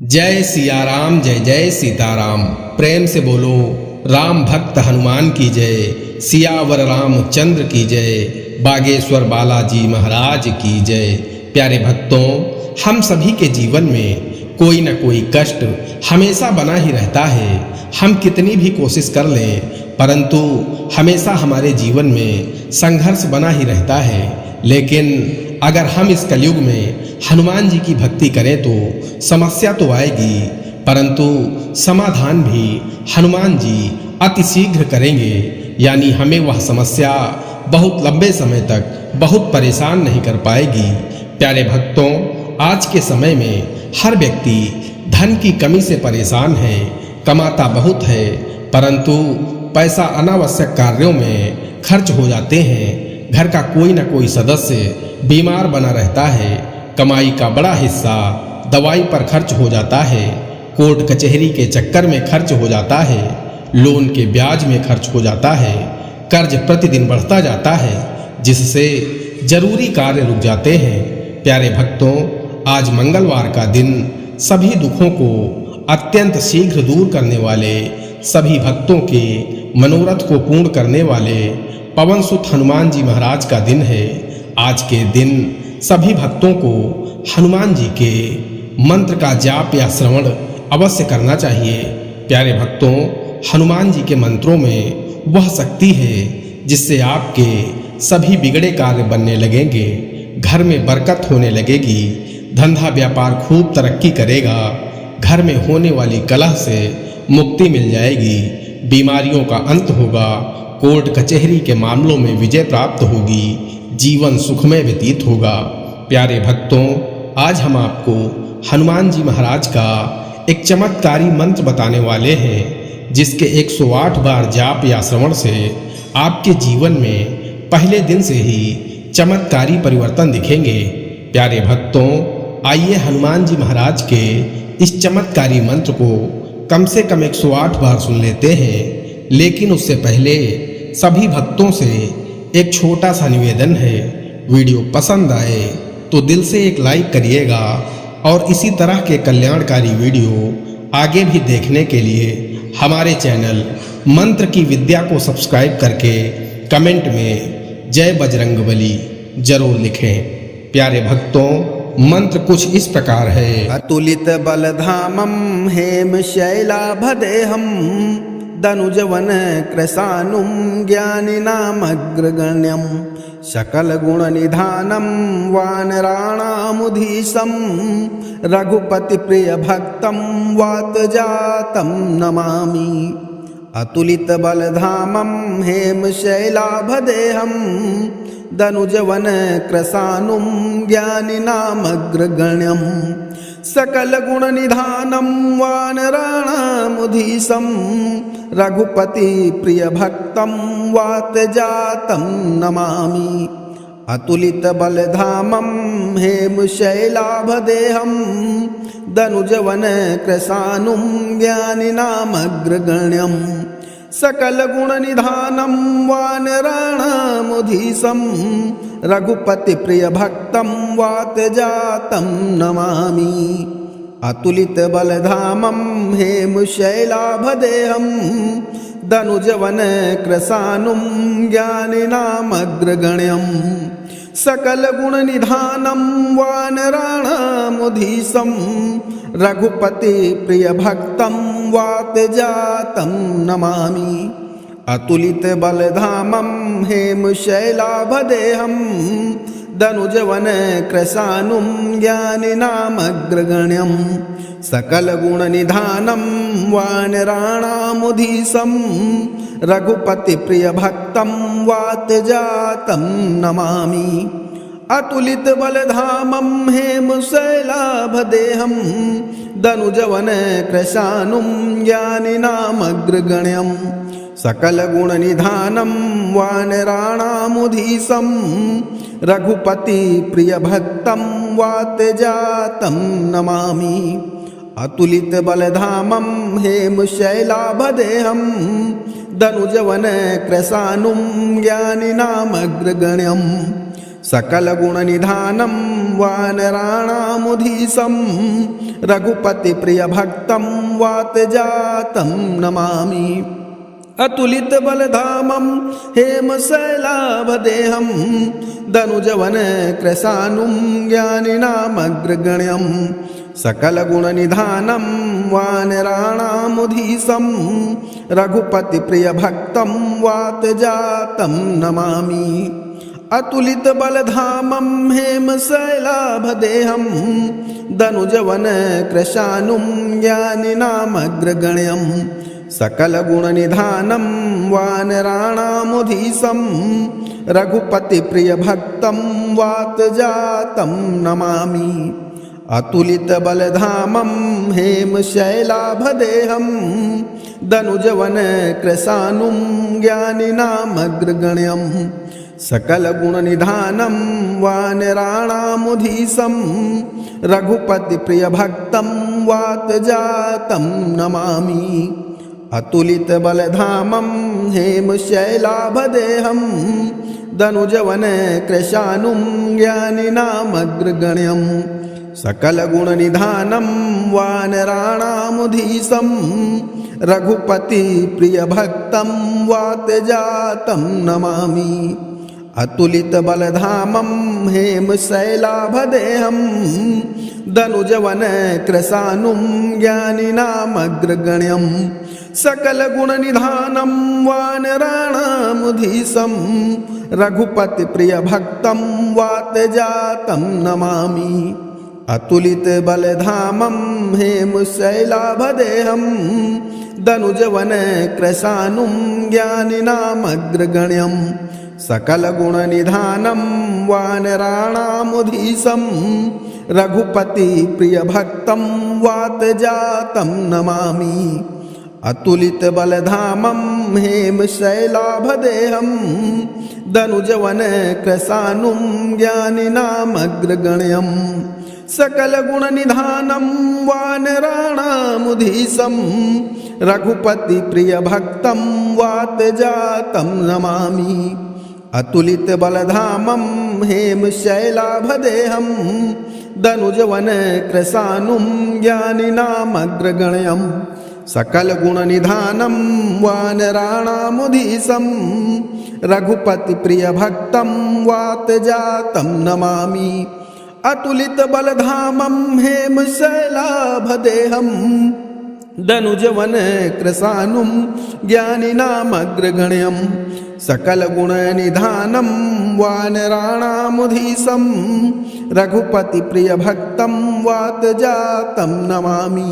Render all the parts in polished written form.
जय सिया राम, जय जय सीताराम। प्रेम से बोलो राम भक्त हनुमान की जय, सियावर रामचंद्र की जय, बागेश्वर बालाजी महाराज की जय। प्यारे भक्तों, हम सभी के जीवन में कोई न कोई कष्ट हमेशा बना ही रहता है। हम कितनी भी कोशिश कर लें परंतु हमेशा हमारे जीवन में संघर्ष बना ही रहता है। लेकिन अगर हम इस कलयुग में हनुमान जी की भक्ति करें तो समस्या तो आएगी परंतु समाधान भी हनुमान जी अति शीघ्र करेंगे। यानी हमें वह समस्या बहुत लंबे समय तक बहुत परेशान नहीं कर पाएगी। प्यारे भक्तों, आज के समय में हर व्यक्ति धन की कमी से परेशान है। कमाता बहुत है परंतु पैसा अनावश्यक कार्यों में खर्च हो जाते हैं। घर का कोई न कोई सदस्य बीमार बना रहता है। कमाई का बड़ा हिस्सा दवाई पर खर्च हो जाता है। कोर्ट कचहरी के चक्कर में खर्च हो जाता है। लोन के ब्याज में खर्च हो जाता है। कर्ज प्रतिदिन बढ़ता जाता है जिससे जरूरी कार्य रुक जाते हैं। प्यारे भक्तों, आज मंगलवार का दिन सभी दुखों को अत्यंत शीघ्र दूर करने वाले, सभी भक्तों के मनोरथ को पूर्ण करने वाले पवन सुत हनुमान जी महाराज का दिन है। आज के दिन सभी भक्तों को हनुमान जी के मंत्र का जाप या श्रवण अवश्य करना चाहिए। प्यारे भक्तों, हनुमान जी के मंत्रों में वह शक्ति है जिससे आपके सभी बिगड़े कार्य बनने लगेंगे। घर में बरकत होने लगेगी। धंधा व्यापार खूब तरक्की करेगा। घर में होने वाली कलह से मुक्ति मिल जाएगी। बीमारियों का अंत होगा। कोर्ट कचहरी के मामलों में विजय प्राप्त होगी। जीवन सुखमय व्यतीत होगा। प्यारे भक्तों, आज हम आपको हनुमान जी महाराज का एक चमत्कारी मंत्र बताने वाले हैं जिसके 108 बार जाप या श्रवण से आपके जीवन में पहले दिन से ही चमत्कारी परिवर्तन दिखेंगे। प्यारे भक्तों, आइए हनुमान जी महाराज के इस चमत्कारी मंत्र को कम से कम 108 बार सुन लेते हैं। लेकिन उससे पहले सभी भक्तों से एक छोटा सा निवेदन है। वीडियो पसंद आए तो दिल से एक लाइक करिएगा और इसी तरह के कल्याणकारी वीडियो आगे भी देखने के लिए हमारे चैनल मंत्र की विद्या को सब्सक्राइब करके कमेंट में जय बजरंगबली जरूर लिखें। प्यारे भक्तों, मंत्र कुछ इस प्रकार है। अतुलित बलधामं हेम शैलाभदेहं दनुजवन कृशानुं ज्ञानिनामग्रगण्यं सकलगुणनिधानं वानराणामुधीशं रघुपतिप्रियभक्तं वातजातं नमामि। अतुलित बलधामं हेम शैलाभदेहं दनुजवन कृशानुं ज्ञानिनामग्रगण्यं सकलगुणनिधानं वानराणामुधीशं रघुपतिप्रियभक्तं वातजातं नमामि। अतुलित बलधामं हेम शैलाभदेहं दनुजवन कृशानुं ज्ञानिनामग्रगण्यं सकलगुणनिधानं वानराणामुधीशं रघुपतिप्रियभक्तं वातजातं नमामि। अतुलित बलधामं हेम शैलाभदेहं दनुजवन कृशानुं ज्ञानिनामग्रगण्यं सकलगुणनिधानं वानराणामुधीशं रघुपतिप्रियभक्तं वातजातं नमामि। अतुलित बलधामं हेम शैलाभदेहं दनुजवन कृशानुं ज्ञानिनामग्रगण्यं सकलगुणनिधानं वानराणामुधीशं रघुपतिप्रियभक्तं वातजातं नमामि। अतुलित बलधामं हेम शैलाभदेहं दनुजवन कृशानुं ज्ञानिनामग्रगण्यं सकलगुणनिधानं वानराणामुधीशं रघुपतिप्रियभक्तं वातजातं नमामि। अतुलित बलधामं हेम शैलाभदेहं दनुजवन कृशानुं ज्ञानिनामग्रगण्यं सकलगुणनिधानं वानराणामुधीशं रघुपतिप्रियभक्तं वातजातं नमामि अतुलितबलधामं हेमशैलाभदेहं दनुजवनकृशानुं ज्ञानिनामग्रगण्यं सकलगुणनिधानं वानराणामुधीशं रघुपतिप्रियभक्तं वातजातं नमामि अतुलितबलधामं हेमशैलाभदेहं दनुजवनकृशानुं ज्ञानिनामग्रगण्यं सकलगुणनिधानं वानराणामुधीशं रघुपतिप्रियभक्तं वातजातं नमामि अतुलितबलधामं हेमशैलाभदेहं दनुजवनकृशानुं ज्ञानिनामग्रगण्यं सकलगुणनिधानं वानराणामुधीशं रघुपतिप्रियभक्तं वातजातं नमामि अतुलितबलधामं हेमशैलाभदेहं दनुजवनकृशानुं ज्ञानिनामग्रगण्यं सकलगुणनिधानं वानराणामुधीशं रघुपतिप्रियभक्तं वातजातं नमामि अतुलितबलधामं हेमशैलाभदेहं दनुजवनकृशानुं ज्ञानिनामग्रगण्यं सकलगुणनिधानं वानराणामुधीशं रघुपतिप्रियभक्तं वातजातं नमामि अतुलितबलधामं हेमशैलाभदेहं दनुजवनकृशानुं ज्ञानिनामग्रगण्यं सकलगुणनिधानं वानराणामुधीशं रघुपतिप्रियभक्तं वातजातं नमामि अतुलितबलधामं हेमशैलाभदेहं दनुजवनकृशानुं ज्ञानिनामग्रगण्यं सकलगुणनिधानं वानराणामुधीशं रघुपतिप्रियभक्तं वातजातं नमामि अतुलितबलधामं हेमशैलाभदेहं दनुजवनकृशानुं ज्ञानिनामग्रगण्यं सकलगुणनिधानं वानराणामुधीशं रघुपतिप्रियभक्तं वातजातं नमामि अतुलितबलधामं हेमशैलाभदेहं दनुजवनकृशानुं ज्ञानिनामग्रगण्यं सकलगुणनिधानं वानराणामुधीशं रघुपतिप्रियभक्तं वातजातं नमामि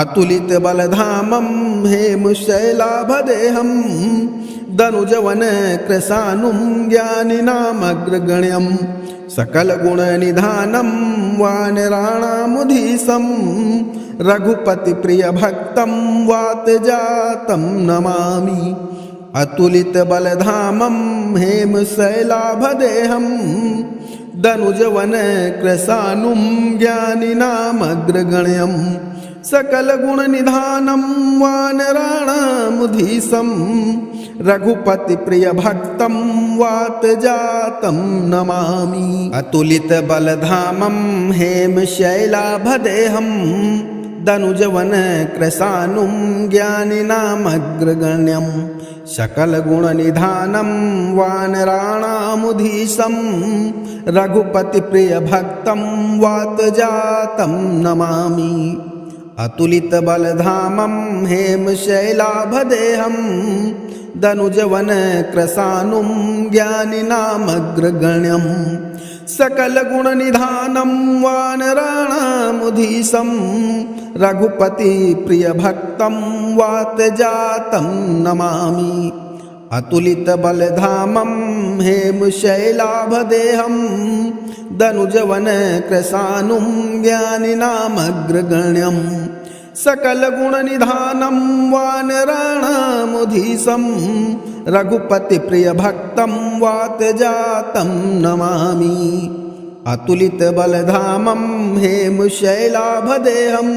अतुलितबलधामं हेमशैलाभदेहं दनुजवनकृशानुं ज्ञानिनामग्रगण्यं सकलगुणनिधानं वानराणामुधीशं रघुपतिप्रियभक्तं वातजातं नमामि अतुलितबलधामं हेमशैलाभदेहं दनुजवनकृशानुं ज्ञानिनामग्रगण्यं सकलगुणनिधानं वानराणामुधीशं रघुपतिप्रियभक्तं वातजातं नमामि अतुलितबलधामं हेमशैलाभदेहं दनुजवनकृशानुं ज्ञानिनामग्रगण्यं सकलगुणनिधानं वानराणामुधीशं रघुपतिप्रियभक्तं वातजातं नमामि अतुलितबलधामं हेमशैलाभदेहं दनुजवनकृशानुं ज्ञानिनामग्रगण्यं सकलगुणनिधानं वानराणामुधीशं रघुपतिप्रियभक्तं वातजातं नमामि अतुलितबलधामं हेमशैलाभदेहं दनुजवनकृशानुं ज्ञानिनामग्रगण्यं सकलगुणनिधानं वानराणामुधीशं रघुपतिप्रियभक्तं वातजातं नमामि अतुलितबलधामं हेमशैलाभदेहं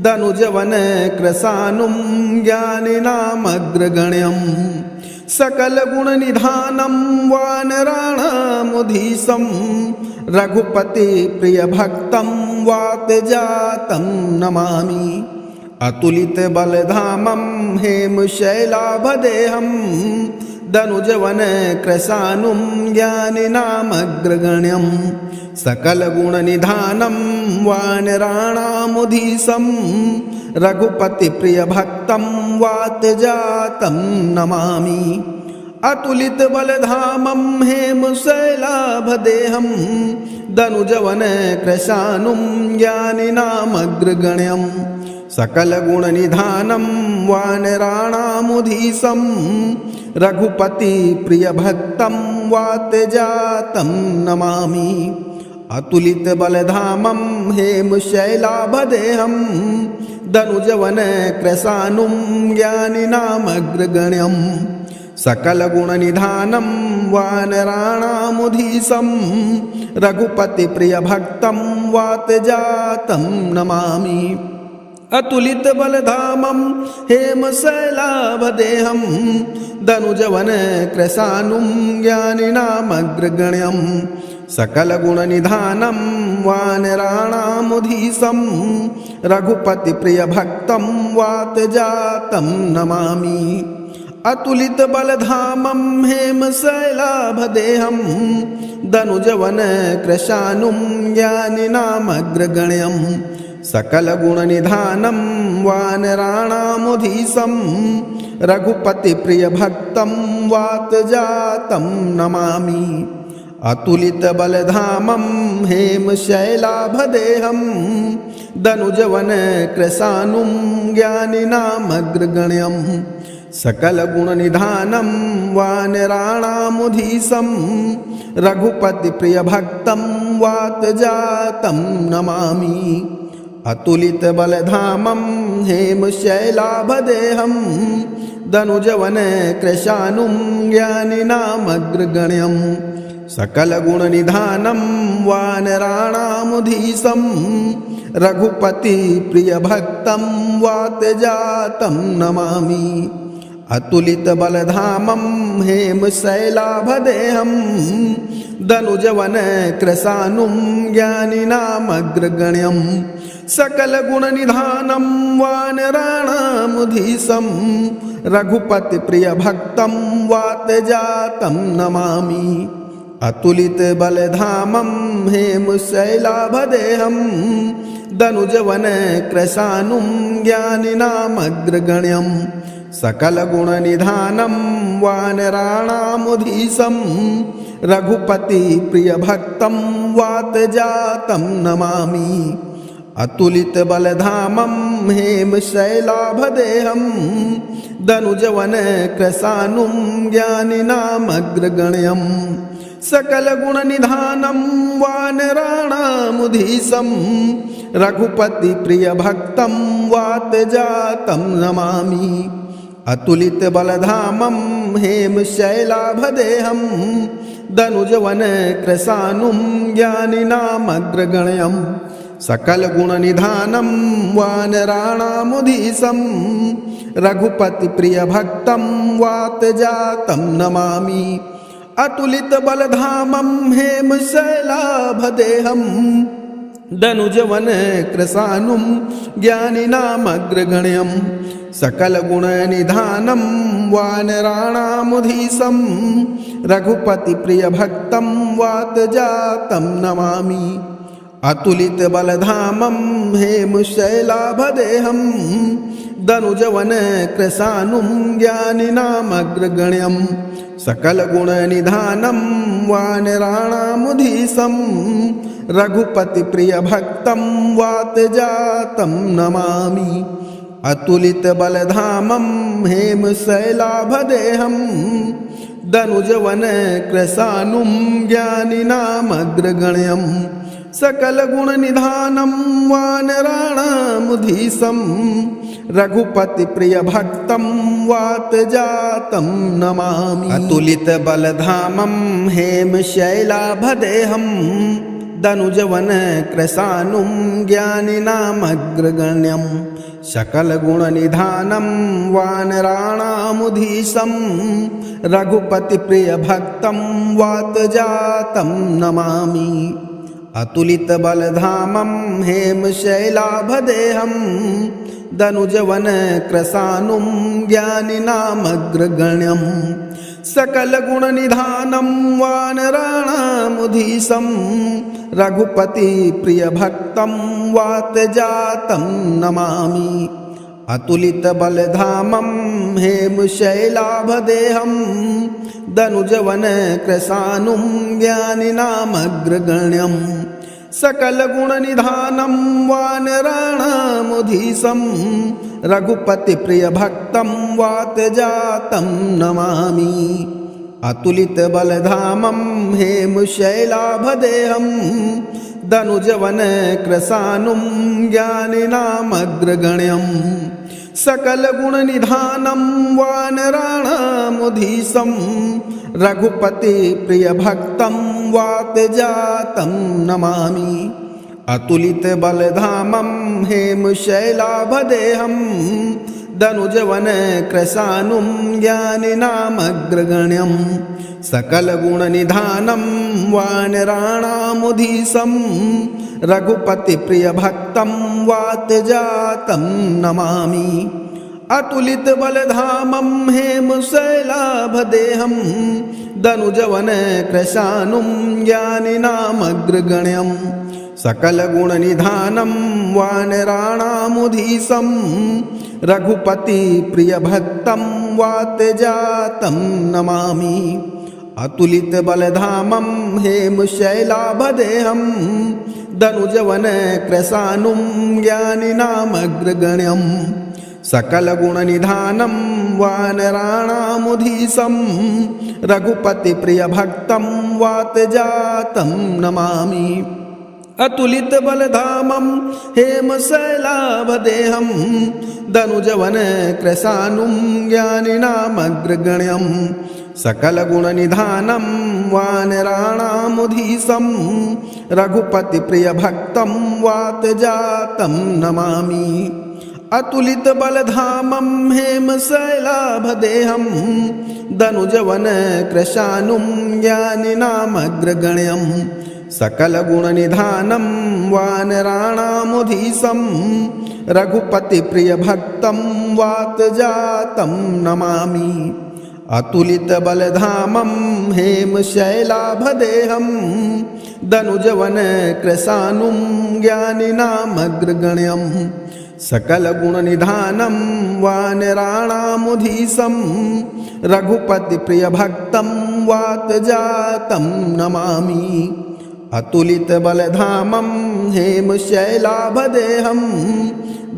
दनुजवनकृशानुं ज्ञानिनामग्रगण्यं सकलगुणनिधानं वानराणामुधीशं रघुपतिप्रियभक्तं वातजातं नमामि अतुलितबलधामं हेमशैलाभदेहं दनुजवनकृशानुं ज्ञानिनामग्रगण्यं सकलगुणनिधानं वानराणामुधीशं रघुपतिप्रियभक्तं वातजातं नमामि अतुलितबलधामं हेमशैलाभदेहं दनुजवनकृशानुं ज्ञानिनामग्रगण्यं सकलगुणनिधानं वानराणामुधीशं रघुपतिप्रियभक्तं वातजातं नमामि अतुलितबलधामं हेमशैलाभदेहं दनुजवनकृशानुं ज्ञानिनामग्रगण्यं सकलगुणनिधानं वानराणामुधीशं रघुपतिप्रियभक्तं वातजातं नमामि अतुलितबलधामं हेमशैलाभदेहं दनुजवनकृशानुं ज्ञानिनामग्रगण्यं सकलगुणनिधानं वानराणामुधीशं रघुपतिप्रियभक्तं वातजातं नमामि अतुलितबलधामं हेमशैलाभदेहं दनुजवनकृशानुं ज्ञानिनामग्रगण्यं सकलगुणनिधानं वानराणामुधीशं रघुपतिप्रियभक्तं वातजातं नमामि अतुलितबलधामं हेमशैलाभदेहं दनुजवनकृशानुं ज्ञानिनामग्रगण्यं सकलगुणनिधानं वानराणामुधीशं रघुपतिप्रियभक्तं वातजातं नमामि अतुलितबलधामं हेमशैलाभदेहं दनुजवनकृशानुं ज्ञानिनामग्रगण्यं सकलगुणनिधानं वानराणामुधीशं रघुपतिप्रियभक्तं वातजातं नमामि अतुलितबलधामं हेमशैलाभदेहं दनुजवनकृशानुं ज्ञानिनामग्रगण्यं सकलगुणनिधानं वानराणामुधीशं रघुपतिप्रियभक्तं वातजातं नमामि अतुलितबलधामं हेमशैलाभदेहं दनुजवनकृशानुं ज्ञानिनामग्रगण्यं सकलगुणनिधानं वानराणामुधीशं रघुपतिप्रियभक्तं वातजातं नमामि अतुलितबलधामं हेमशैलाभदेहं दनुजवनकृशानुं ज्ञानिनामग्रगण्यं सकलगुणनिधानं वानराणामुधीशं रघुपतिप्रियभक्तं वातजातं नमामि अतुलितबलधामं हेमशैलाभदेहं दनुजवनकृशानुं ज्ञानिनामग्रगण्यं सकलगुणनिधानं वानराणामुधीशं रघुपतिप्रियभक्तं वातजातं नमामि अतुलितबलधामं हेमशैलाभदेहं दनुजवनकृशानुं ज्ञानिनामग्रगण्यं सकलगुणनिधानं वानराणामुधीशं रघुपतिप्रियभक्तं वातजातं नमामि अतुलितबलधामं हेमशैलाभदेहं दनुजवनकृशानुं ज्ञानिनामग्रगण्यं सकलगुणनिधानं वानराणामुधीशं रघुपतिप्रियभक्तं वातजातं नमामि अतुलितबलधामं हेमशैलाभदेहं दनुजवनकृशानुं ज्ञानिनामग्रगण्यं सकलगुणनिधानं वानराणामुधीशं रघुपतिप्रियभक्तं वातजातं नमामि अतुलितबलधामं हेमशैलाभदेहं दनुजवनकृशानुं ज्ञानिनामग्रगण्यं सकलगुणनिधानं वानराणामुधीशं रघुपतिप्रियभक्तं वातजातं नमामि अतुलितबलधामं हेमशैलाभदेहं दनुजवनकृशानुं ज्ञानिनामग्रगण्यं सकलगुणनिधानं वानराणामुधीशं रघुपतिप्रियभक्तं वातजातं नमामि। अतुलितबलधामं हेमशैलाभदेहं दनुजवनकृशानुं ज्ञानिनामग्रगण्यं सकलगुणनिधानं वानराणामुधीशं रघुपतिप्रियभक्तं वातजातं नमामि। अतुलितबलधामं हेमशैलाभदेहं दनुजवनकृशानुं ज्ञानिनामग्रगण्यं सकलगुणनिधानं वानराणामुधीशं रघुपतिप्रियभक्तं वातजातं नमामि। अतुलितबलधामं हेमशैलाभदेहं दनुजवनकृशानुं ज्ञानिनामग्रगण्यं सकलगुणनिधानं वानराणामुधीशं रघुपतिप्रियभक्तं वातजातं नमामि। अतुलितबलधामं हेमशैलाभदेहं दनुजवनकृशानुं ज्ञानिनामग्रगण्यं सकलगुणनिधानं वानराणामुधीशं रघुपतिप्रियभक्तं वातजातं नमामि। अतुलितबलधामं हेमशैलाभदेहं दनुजवनकृशानुं ज्ञानिनामग्रगण्यं सकलगुणनिधानं वानराणामुधीशं रघुपतिप्रियभक्तं वातजातं नमामि। अतुलितबलधामं हेमशैलाभदेहं दनुजवनकृशानुं ज्ञानिनामग्रगण्यं सकलगुणनिधानं वानराणामुधीशं रघुपतिप्रियभक्तं वातजातं नमामि। अतुलितबलधामं हेमशैलाभदेहं दनुजवनकृशानुं ज्ञानिनामग्रगण्यं सकलगुणनिधानं वानराणामुधीशं रघुपतिप्रियभक्तं वातजातं नमामि। अतुलितबलधामं हेमशैलाभदेहं दनुजवनकृशानुं ज्ञानिनामग्रगण्यं सकलगुणनिधानं वानराणामुधीशं रघुपतिप्रियभक्तं वातजातं नमामि। अतुलितबलधामं हेमशैलाभदेहं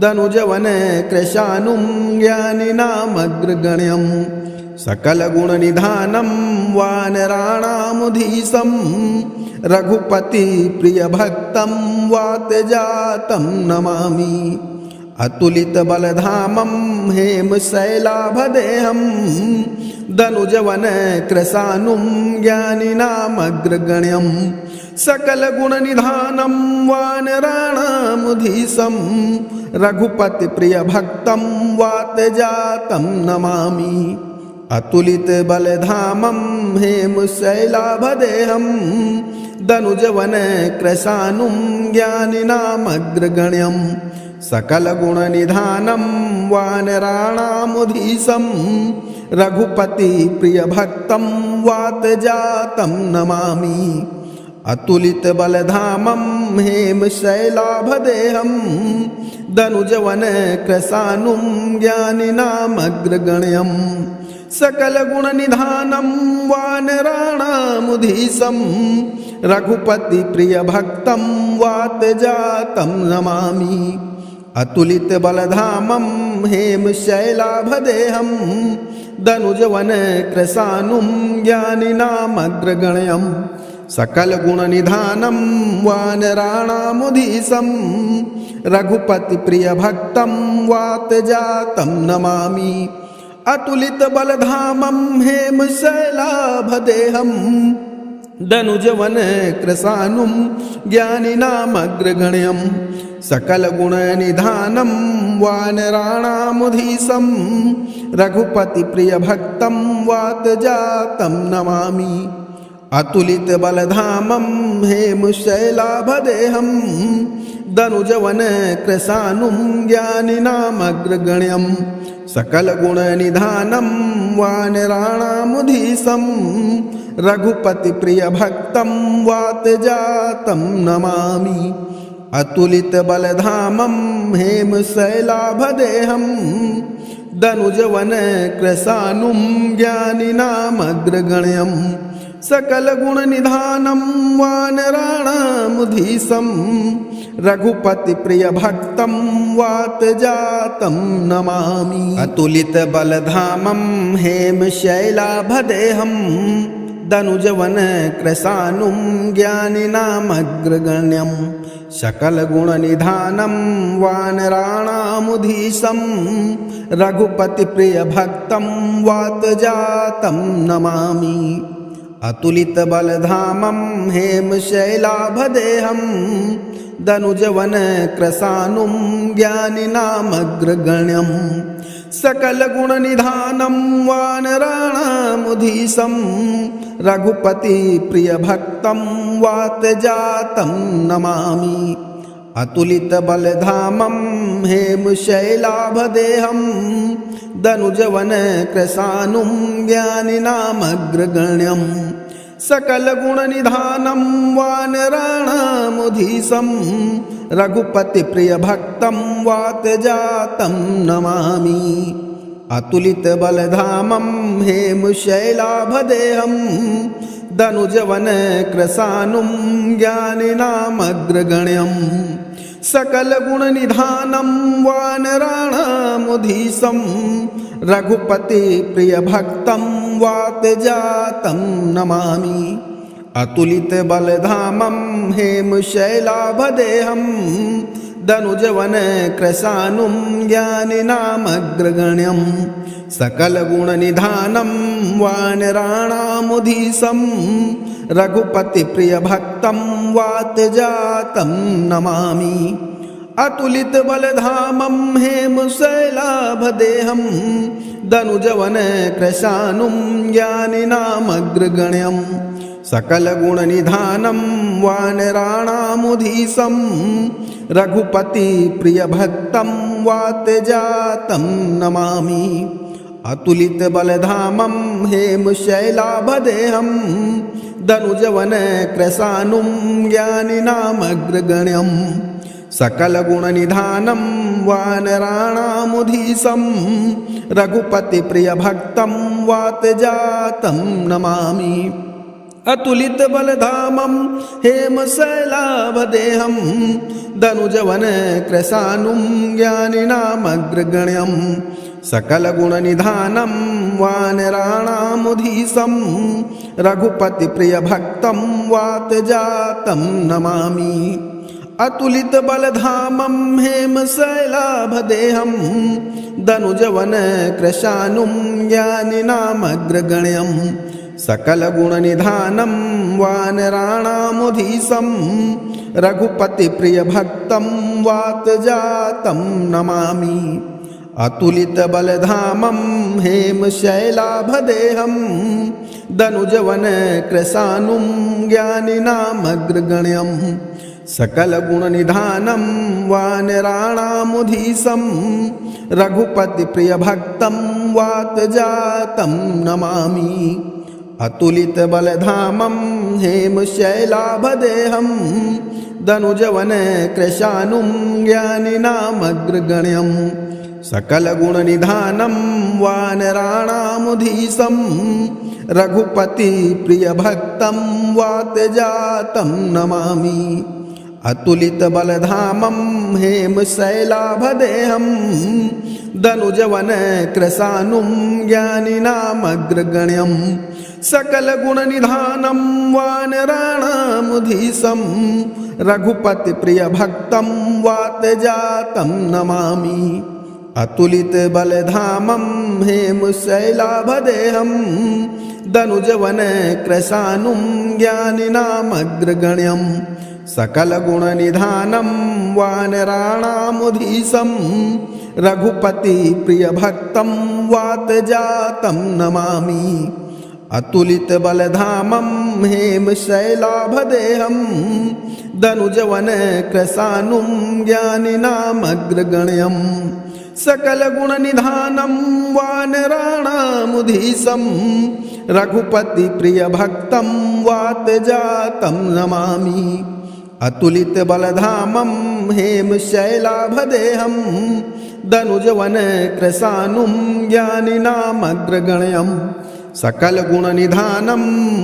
दनुजवनकृशानुं ज्ञानिनामग्रगण्यं सकलगुणनिधानं वानराणामुधीशं रघुपतिप्रियभक्तं वातजातं नमामि। अतुलितबलधामं हेमशैलाभदेहं दनुजवनकृशानुं ज्ञानिनामग्रगण्यं सकलगुणनिधानं वानराणामुधीशं रघुपतिप्रियभक्तं वातजातं नमामि। अतुलितबलधामं हेमशैलाभदेहं दनुजवनकृशानुं ज्ञानिनामग्रगण्यं सकलगुणनिधानं वानराणामुधीशं रघुपतिप्रियभक्तं वातजातं नमामि। अतुलितबलधामं हेमशैलाभदेहं दनुजवनकृशानुं ज्ञानिनामग्रगण्यं सकलगुणनिधानं वानराणामुधीशं रघुपतिप्रियभक्तं वातजातं नमामि। अतुलितबलधामं हेमशैलाभदेहं दनुजवनकृशानुं ज्ञानिनामग्रगण्यं सकलगुणनिधानं वानराणामुधीशं रघुपतिप्रियभक्तं वातजातं नमामि। अतुलितबलधामं हेमशैलाभदेहं दनुजवनकृशानुं ज्ञानिनामग्रगण्यं सकलगुणनिधानं वानराणामुधीशं रघुपतिप्रियभक्तं वातजातं नमामि। अतुलितबलधामं हेमशैलाभदेहं दनुजवनकृशानुं ज्ञानिनामग्रगण्यं सकलगुणनिधानं वानराणामुधीशं रघुपतिप्रियभक्तं वातजातं नमामि। अतुलितबलधामं हेमशैलाभदेहं दनुजवनकृशानुं ज्ञानिनामग्रगण्यं सकलगुणनिधानं वानराणामुधीशं रघुपतिप्रियभक्तं वातजातं नमामि। अतुलितबलधामं हेमशैलाभदेहं दनुजवनकृशानुं ज्ञानिनामग्रगण्यं सकलगुणनिधानं वानराणामुधीशं रघुपतिप्रियभक्तं वातजातं नमामि। अतुलितबलधामं हेमशैलाभदेहं दनुजवनकृशानुं ज्ञानिनामग्रगण्यं सकलगुणनिधानं वानराणामुधीशं रघुपतिप्रियभक्तं वातजातं नमामि। अतुलितबलधामं हेमशैलाभदेहं दनुजवनकृशानुं ज्ञानिनामग्रगण्यं सकलगुणनिधानं वानराणामुधीशं रघुपतिप्रियभक्तं वातजातं नमामि। अतुलितबलधामं हेमशैलाभदेहं दनुजवनकृशानुं ज्ञानिनामग्रगण्यं सकलगुणनिधानं वानराणामुधीशं रघुपतिप्रियभक्तं वातजातं नमामि। अतुलितबलधामं हेमशैलाभदेहं दनुजवनकृशानुं ज्ञानिनामग्रगण्यं सकलगुणनिधानं वानराणामुधीशं रघुपतिप्रियभक्तं वातजातं नमामि। अतुलितबलधामं हेमशैलाभदेहं दनुजवनकृशानुं ज्ञानिनामग्रगण्यं सकलगुणनिधानं वानराणामुधीशं रघुपतिप्रियभक्तं वातजातं नमामि। अतुलितबलधामं हेमशैलाभदेहं दनुजवनकृशानुं ज्ञानिनामग्रगण्यं सकलगुणनिधानं वानराणामुधीशं रघुपतिप्रियभक्तं वातजातं नमामि। अतुलितबलधामं हेमशैलाभदेहं दनुजवनकृशानुं ज्ञानिनामग्रगण्यं सकलगुणनिधानं वानराणामुधीशं रघुपतिप्रियभक्तं वातजातं नमामि। अतुलितबलधामं हेमशैलाभदेहं दनुजवनकृशानुं ज्ञानिनामग्रगण्यं सकलगुणनिधानं वानराणामुधीशं रघुपतिप्रियभक्तं वातजातं नमामि। अतुलितबलधामं हेमशैलाभदेहं दनुजवनकृशानुं ज्ञानिनामग्रगण्यं सकलगुणनिधानं वानराणामुधीशं रघुपतिप्रियभक्तं वातजातं नमामि। अतुलितबलधामं हेमशैलाभदेहं दनुजवनकृशानुं ज्ञानिनामग्रगण्यं सकलगुणनिधानं वानराणामुधीशं रघुपतिप्रियभक्तं वातजातं नमामि। अतुलितबलधामं हेमशैलाभदेहं दनुजवनकृशानुं ज्ञानिनामग्रगण्यं सकलगुणनिधानं वानराणामुधीशं रघुपतिप्रियभक्तं वातजातं नमामि। अतुलितबलधामं हेमशैलाभदेहं दनुजवनकृशानुं ज्ञानिनामग्रगण्यं सकलगुणनिधानं वानराणामुधीशं रघुपतिप्रियभक्तं वातजातं नमामि। अतुलितबलधामं हेमशैलाभदेहं दनुजवनकृशानुं ज्ञानिनामग्रगण्यं सकलगुणनिधानं वानराणामुधीशं रघुपतिप्रियभक्तं वातजातं नमामि अतुलितबलधामं हेमशैलाभदेहं दनुजवनकृशानुं ज्ञानिनामग्रगण्यं सकलगुणनिधानं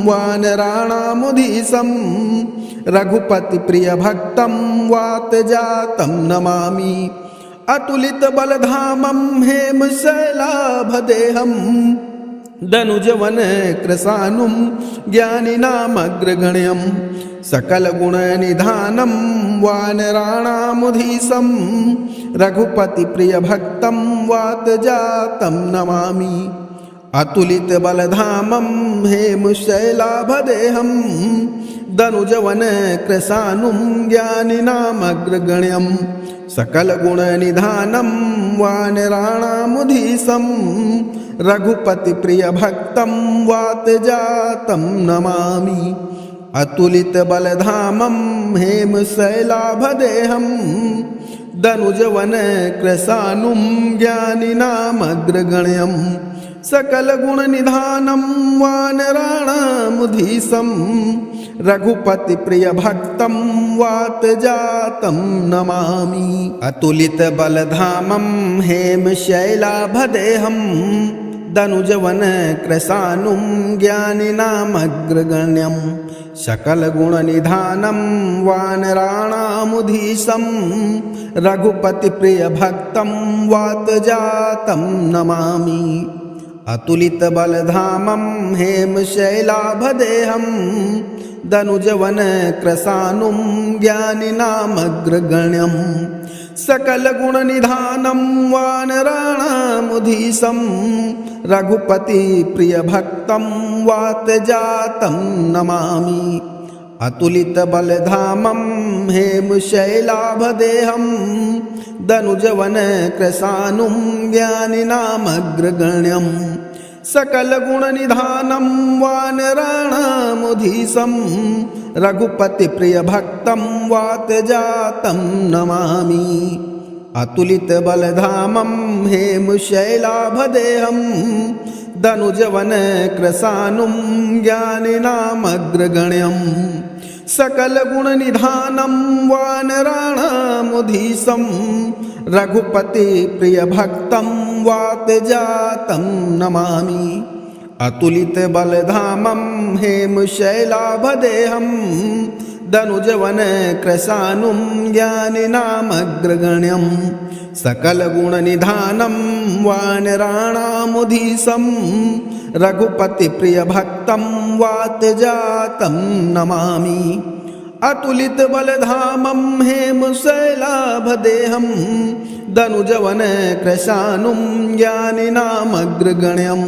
वानराणामुधीशं रघुपतिप्रियभक्तं वातजातं नमामि अतुलितबलधामं हेमशैलाभदेहं दनुजवनकृशानुं ज्ञानिनामग्रगण्यं सकलगुणनिधानं वानराणामुधीशं रघुपतिप्रियभक्तं वातजातं नमामि अतुलितबलधामं हेमशैलाभदेहं दनुजवनकृशानुं ज्ञानिनामग्रगण्यं सकलगुणनिधानं वानराणामुधीशं रघुपतिप्रियभक्तं वातजातं नमामि अतुलितबलधामं हेमशैलाभदेहं दनुजवनकृशानुं ज्ञानिनामग्रगण्यं सकलगुणनिधानं वानराणामुधीशं रघुपतिप्रियभक्तं वातजातं नमामि अतुलितबलधामं हेमशैलाभदेहं दनुजवनकृशानुं ज्ञानिनामग्रगण्यं सकलगुणनिधानं वानराणामुधीशं रघुपतिप्रियभक्तं वातजातं नमामि अतुलितबलधामं हेमशैलाभदेहं दनुजवनकृशानुं ज्ञानिनामग्रगण्यं सकलगुणनिधानं वानराणामुधीशं रघुपतिप्रियभक्तं वातजातं नमामि अतुलितबलधामं हेमशैलाभदेहं दनुजवनकृशानुं ज्ञानिनामग्रगण्यं सकलगुणनिधानं वानराणामुधीशं रघुपतिप्रियभक्तं वातजातं नमामि अतुलितबलधामं हेमशैलाभदेहं दनुजवनकृशानुं ज्ञानिनामग्रगण्यं सकलगुणनिधानं वानराणामुधीशं रघुपतिप्रियभक्तं वातजातं नमामि अतुलितबलधामं हेमशैलाभदेहं दनुजवनकृशानुं ज्ञानिनामग्रगण्यं सकलगुणनिधानं वानराणामुधीशं रघुपतिप्रियभक्तं वातजातं नमामि अतुलितबलधामं हेमशैलाभदेहं दनुजवनकृशानुं ज्ञानिनामग्रगण्यं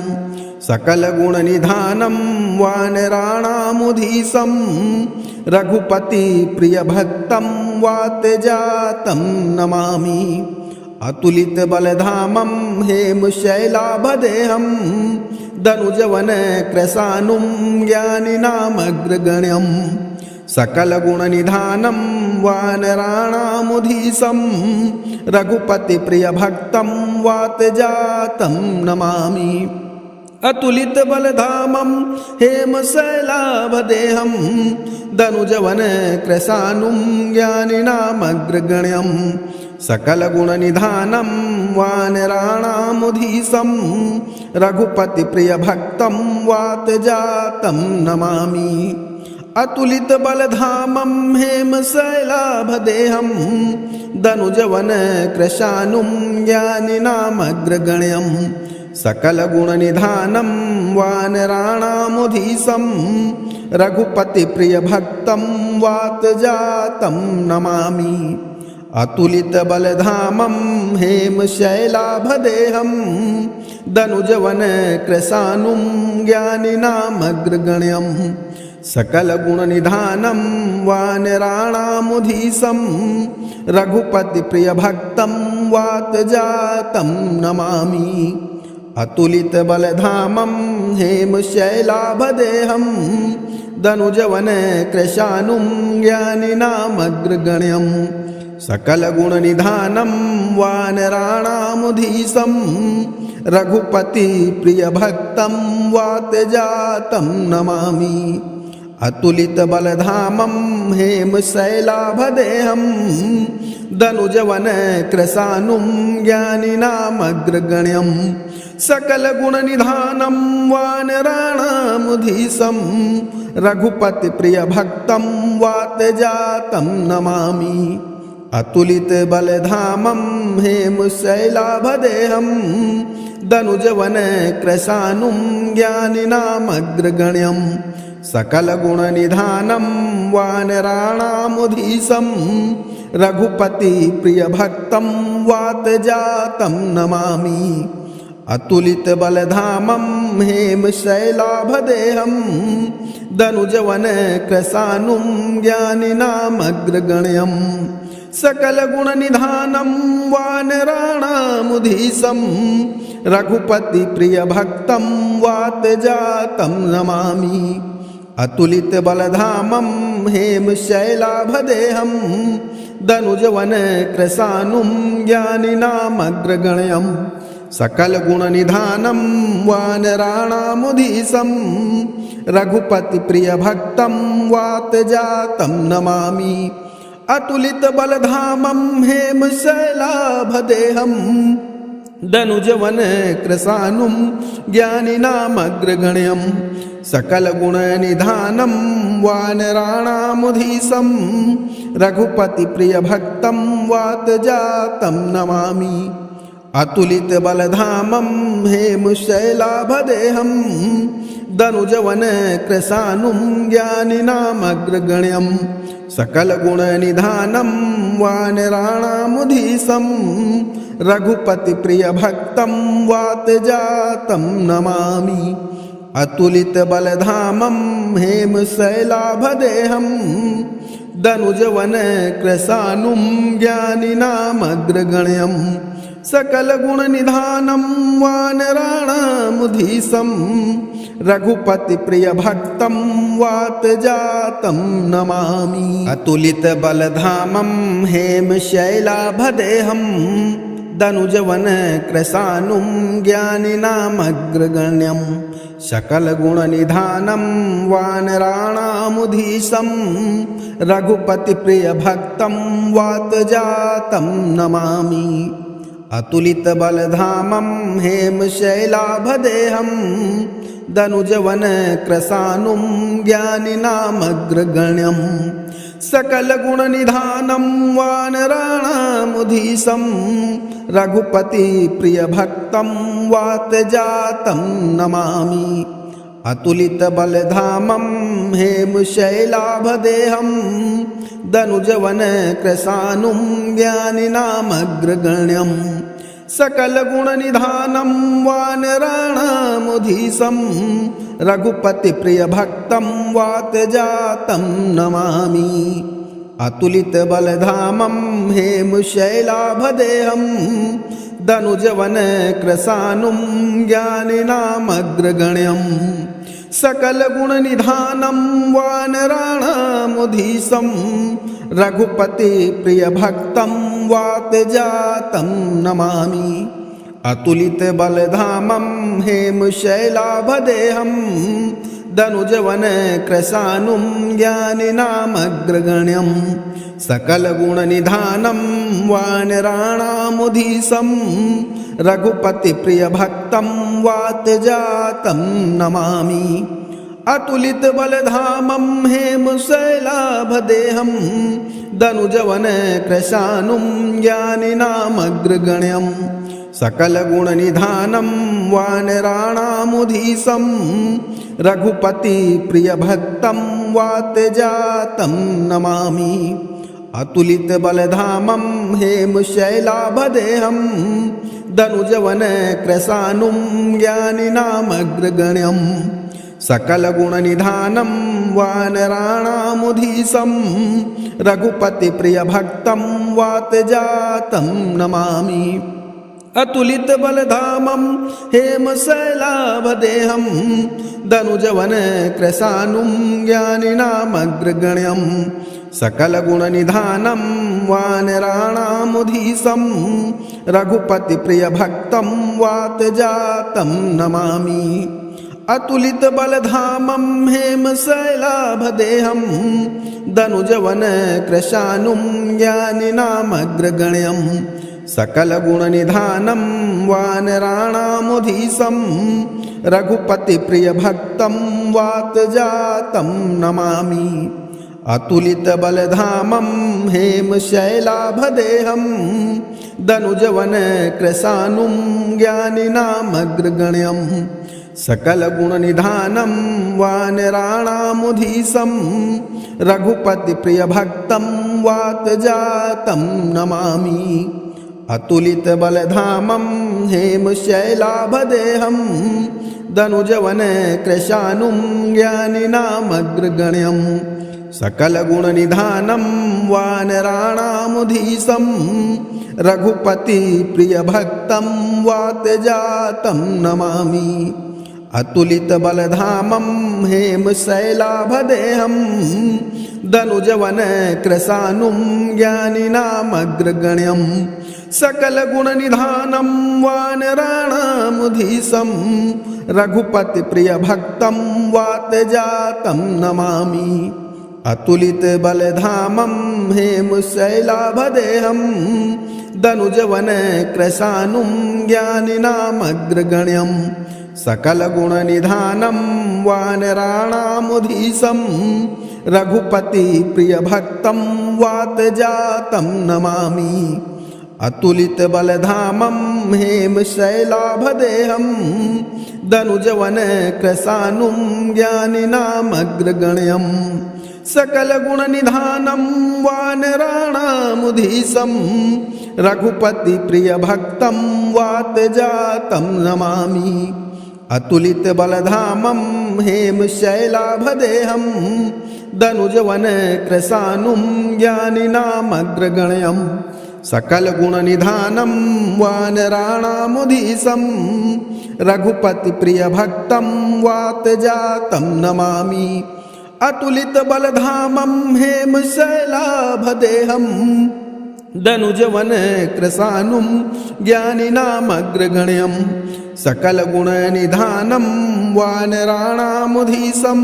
सकलगुणनिधानं वानराणामुधीशं रघुपतिप्रियभक्तं वातजातं नमामि अतुलितबलधामं हेमशैलाभदेहं दनुजवनकृशानुं ज्ञानिनामग्रगण्यं सकलगुणनिधानं वानराणामुधीशं रघुपतिप्रियभक्तं वातजातं नमामि अतुलितबलधामं हेमशैलाभदेहं दनुजवनकृशानुं ज्ञानिनामग्रगण्यं सकलगुणनिधानं वानराणामुधीशं रघुपतिप्रियभक्तं वातजातं नमामि अतुलितबलधामं हेमशैलाभदेहं दनुजवनकृशानुं ज्ञानिनामग्रगण्यं सकलगुणनिधानं वानराणामुधीशं रघुपतिप्रियभक्तं वातजातं नमामि अतुलितबलधामं हेमशैलाभदेहं दनुजवनकृशानुं ज्ञानिनामग्रगण्यं सकलगुणनिधानं वानराणामुधीशं रघुपतिप्रियभक्तं वातजातं नमामि अतुलितबलधामं हेमशैलाभदेहं दनुजवनकृशानुं ज्ञानिनामग्रगण्यं सकलगुणनिधानं वानराणामुधीशं रघुपतिप्रियभक्तं वातजातं नमामि अतुलितबलधामं हेमशैलाभदेहं दनुजवनकृशानुं ज्ञानिनामग्रगण्यं सकलगुणनिधानं वानराणामुधीशं रघुपतिप्रियभक्तं वातजातं नमामि अतुलितबलधामं हेमशैलाभदेहं दनुजवनकृशानुं ज्ञानिनामग्रगण्यं सकलगुणनिधानं वानराणामुधीशं रघुपतिप्रियभक्तं वातजातं नमामि अतुलितबलधामं हेमशैलाभदेहं दनुजवनकृशानुं ज्ञानिनामग्रगण्यं सकलगुणनिधानं वानराणामुधीशं रघुपतिप्रियभक्तं वातजातं नमामि अतुलितबलधामं हेमशैलाभदेहं दनुजवनकृशानुं ज्ञानिनामग्रगण्यं सकलगुणनिधानं वानराणामुधीशं रघुपतिप्रियभक्तं वातजातं नमामि अतुलितबलधामं हेमशैलाभदेहं दनुजवनकृशानुं ज्ञानिनामग्रगण्यं सकलगुणनिधानं वानराणामुधीशं रघुपतिप्रियभक्तं वातजातं नमामि अतुलितबलधामं हेमशैलाभदेहं दनुजवनकृशानुं ज्ञानिनामग्रगण्यं सकलगुणनिधानं वानराणामुधीशं रघुपतिप्रियभक्तं वातजातं नमामि अतुलितबलधामं हेमशैलाभदेहं दनुजवनकृशानुं ज्ञानिनामग्रगण्यं सकलगुणनिधानं वानराणामुधीशं रघुपतिप्रियभक्तं वातजातं नमामि अतुलितबलधामं हेमशैलाभदेहं दनुजवनकृशानुं ज्ञानिनामग्रगण्यं सकलगुणनिधानं वानराणामुधीशं रघुपतिप्रियभक्तं वातजातं नमामि अतुलितबलधामं हेमशैलाभदेहं दनुजवनकृशानुं ज्ञानिनामग्रगण्यं सकलगुणनिधानं वानराणामुधीशं रघुपतिप्रियभक्तं वातजातं नमामि अतुलितबलधामं हेमशैलाभदेहं दनुजवनकृशानुं ज्ञानिनामग्रगण्यं सकलगुणनिधानं वानराणामुधीशं रघुपतिप्रियभक्तं वातजातं नमामि अतुलितबलधामं हेमशैलाभदेहं दनुजवनकृशानुं ज्ञानिनामग्रगण्यं सकलगुणनिधानं वानराणामुधीशं रघुपतिप्रियभक्तं वातजातं नमामि अतुलितबलधामं हेमशैलाभदेहं दनुजवनकृशानुं ज्ञानिनामग्रगण्यं सकलगुणनिधानं वानराणामुधीशं रघुपतिप्रियभक्तं वातजातं नमामि अतुलितबलधामं हेमशैलाभदेहं दनुजवनकृशानुं ज्ञानिनामग्रगण्यं सकलगुणनिधानं वानराणामुधीशं रघुपतिप्रियभक्तं वातजातं नमामि अतुलितबलधामं हेमशैलाभदेहं दनुजवनकृशानुं ज्ञानिनामग्रगण्यं सकलगुणनिधानं वानराणामुधीशं रघुपतिप्रियभक्तं वातजातं नमामि अतुलित बलधामं हेमशैलाभदेहं दनुजवन कृशानुं ज्ञानिनामग्रगण्यं सकलगुणनिधानं वानराणामुधीशं रघुपतिप्रियभक्तं वातजातं नमामि। अतुलित बलधामं हेमशैलाभदेहं दनुजवन कृशानुं ज्ञानिनामग्रगण्यं सकलगुणनिधानं वानराणामुधीशं रघुपतिप्रियभक्तं वातजातं नमामि। अतुलित बलधामं हेमशैलाभदेहं दनुजवन कृशानुं ज्ञानिनामग्रगण्यं सकलगुणनिधानं वानराणामुधीशं रघुपतिप्रियभक्तं वातजातं नमामि। अतुलित बलधामं हेमशैलाभदेहं दनुजवन कृशानुं ज्ञानिनामग्रगण्यं सकलगुणनिधानं वानराणामुधीशं रघुपतिप्रियभक्तं वातजातं नमामि। अतुलित बलधामं हेमशैलाभदेहं दनुजवन कृशानुं ज्ञानिनामग्रगण्यं सकलगुणनिधानं वानराणामुधीशं रघुपतिप्रियभक्तं वातजातं नमामि। अतुलित बलधामं हेमशैलाभदेहं दनुजवन कृशानुं ज्ञानिनामग्रगण्यं सकलगुणनिधानं वानराणामुधीशं रघुपतिप्रियभक्तं वातजातं नमामि। अतुलित बलधामं हेमशैलाभदेहं दनुजवन कृशानुं ज्ञानिनामग्रगण्यं सकलगुणनिधानं वानराणामुधीशं रघुपतिप्रियभक्तं वातजातं नमामि। अतुलित बलधामं हेमशैलाभदेहं दनुजवन कृशानुं ज्ञानिनामग्रगण्यं सकलगुणनिधानं वानराणामुधीशं रघुपतिप्रियभक्तं वातजातं नमामि। अतुलित बलधामं हेमशैलाभदेहं दनुजवन कृशानुं ज्ञानिनामग्रगण्यं सकलगुणनिधानं वानराणामुधीशं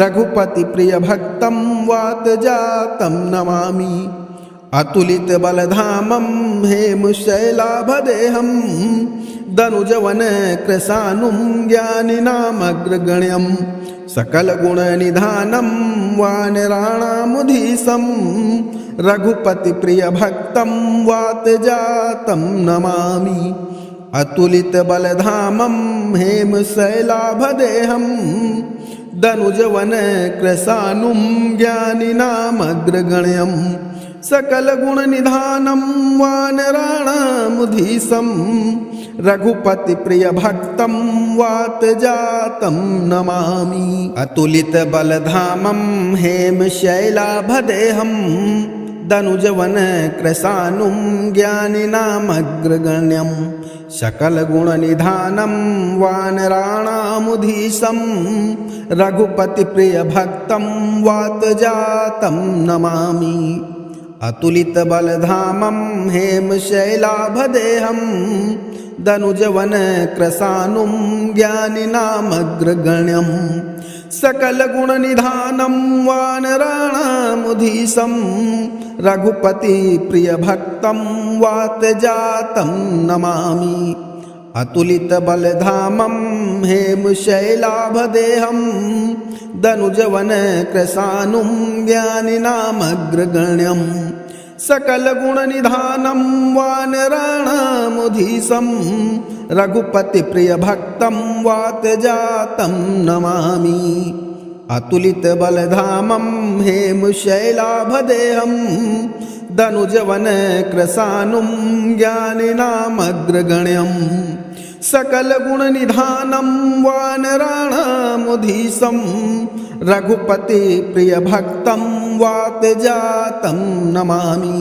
रघुपतिप्रियभक्तं वातजातं नमामि। अतुलित बलधामं हेमशैलाभदेहं दनुजवन कृशानुं ज्ञानिनामग्रगण्यं सकलगुणनिधानं वानराणामुधीशं रघुपतिप्रियभक्तं वातजातं नमामि। अतुलित बलधामं हेमशैलाभदेहं दनुजवन कृशानुं ज्ञानिनामग्रगण्यं सकलगुणनिधानं वानराणामुधीशं रघुपतिप्रियभक्तं वातजातं नमामि। अतुलित बलधामं हेमशैलाभदेहं दनुजवन कृशानुं ज्ञानिनामग्रगण्यं सकलगुणनिधानं वानराणामुधीशं रघुपतिप्रियभक्तं वातजातं नमामि। अतुलित बलधामं हेमशैलाभदेहं दनुजवन कृशानुं ज्ञानिनामग्रगण्यं सकलगुणनिधानं वानराणामुधीशं रघुपतिप्रियभक्तं वातजातं नमामि। अतुलित बलधामं हेमशैलाभदेहं दनुजवन कृशानुं ज्ञानिनामग्रगण्यं सकलगुणनिधानं वानराणामुधीशं रघुपतिप्रियभक्तं वातजातं नमामि। अतुलित बलधामं हेमशैलाभदेहं दनुजवन कृशानुं ज्ञानिनामग्रगण्यं सकलगुणनिधानं वानराणामुधीशं रघुपतिप्रियभक्तं वातजातं नमामि।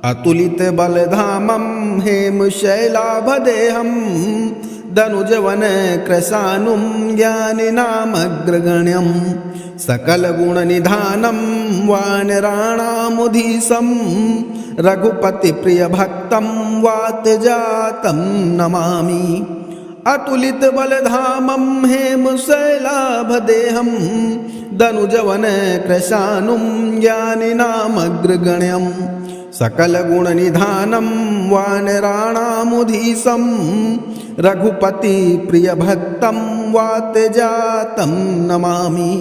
अतुलितबलधामं हेमशैलाभदेहं दनुजवनकृशानुं ज्ञानिनामग्रगण्यं सकलगुणनिधानं वानराणामुधीशं रघुपतिप्रियभक्तं वातजातं नमामि। अतुलितबलधामं हेमशैलाभदेहं दनुजवनकृशानुं ज्ञानिनामग्रगण्यं सकलगुणनिधानं वानराणामुधीशं रघुपतिप्रियभक्तं वातजातं नमामि।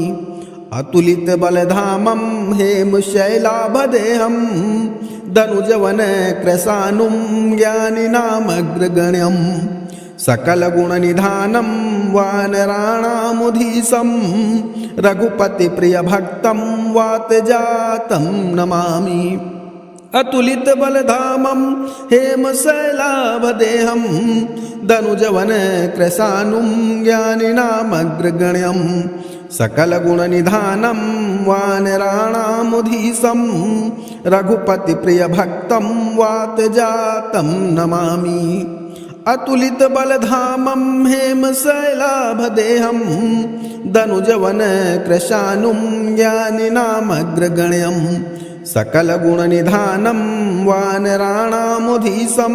अतुलितबलधामं हेमशैलाभदेहं दनुजवनकृशानुं ज्ञानिनामग्रगण्यं सकलगुणनिधानं वानराणामुधीशं रघुपतिप्रियभक्तं वातजातं नमामि। अतुलितबलधामं हेमशैलाभदेहं दनुजवनकृशानुं ज्ञानिनामग्रगण्यं सकलगुणनिधानं वानराणामुधीशं रघुपतिप्रियभक्तं वातजातं नमामि। अतुलितबलधामं हेमशैलाभदेहं दनुजवनकृशानुं ज्ञानिनामग्रगण्यं सकलगुणनिधानं वानराणामुधीशं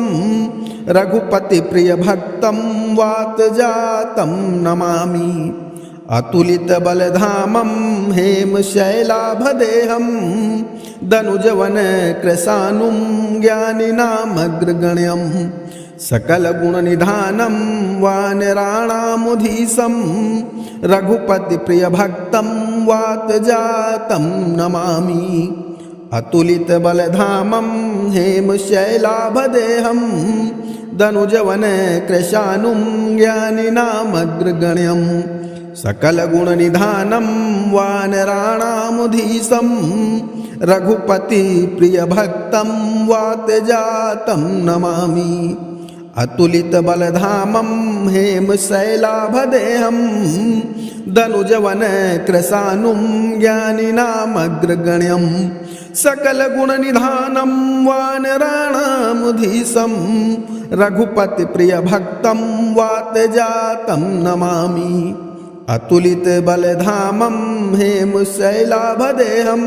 रघुपतिप्रियभक्तं वातजातं नमामि। अतुलितबलधामं हेमशैलाभदेहं दनुजवनकृशानुं ज्ञानिनामग्रगण्यं सकलगुणनिधानं वानराणामुधीशं रघुपतिप्रियभक्तं वातजातं नमामि। अतुलितबलधामं हेमशैलाभदेहं दनुजवनकृशानुं ज्ञानिनामग्रगण्यं सकलगुणनिधानं वानराणामुधीशं रघुपतिप्रियभक्तं वातजातं नमामि। अतुलितबलधामं हेमशैलाभदेहं दनुजवनकृशानुं ज्ञानिनामग्रगण्यं सकलगुणनिधानं वानराणामुधीशं रघुपतिप्रियभक्तं वातजातं नमामि। अतुलितबलधामं हेमशैलाभदेहं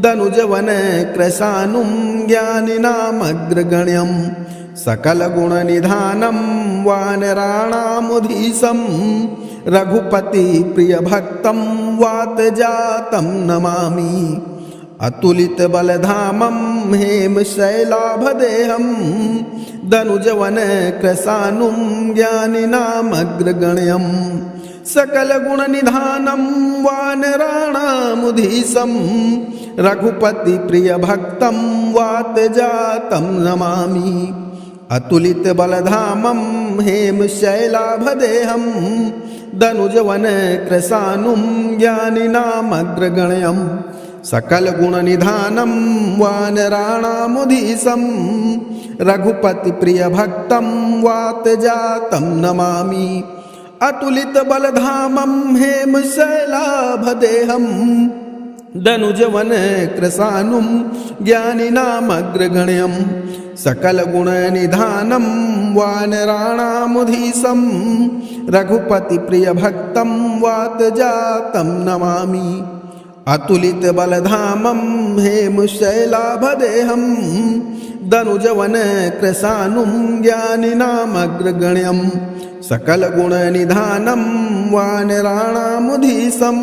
दनुजवनकृशानुं ज्ञानिनामग्रगण्यं सकलगुणनिधानं वानराणामुधीशं रघुपतिप्रियभक्तं वातजातं नमामि। अतुलितबलधामं हेमशैलाभदेहं दनुजवनकृशानुं ज्ञानिनामग्रगण्यं सकलगुणनिधानं वानराणामुधीशं रघुपतिप्रियभक्तं वातजातं नमामि। अतुलितबलधामं हेमशैलाभदेहं दनुजवनकृशानुं ज्ञानिनामग्रगण्यं सकलगुणनिधानं वानराणामुधीशं रघुपतिप्रियभक्तं वातजातं नमामि। अतुलितबलधामं हेमशैलाभदेहं दनुजवनकृशानुं ज्ञानिनामग्रगण्यं सकलगुणनिधानं वानराणामुधीशं रघुपतिप्रियभक्तं वातजातं नमामि। अतुलितबलधामं हेमशैलाभदेहं दनुजवनकृशानुं ज्ञानिनामग्रगण्यं सकलगुणनिधानं वानराणामुधीशं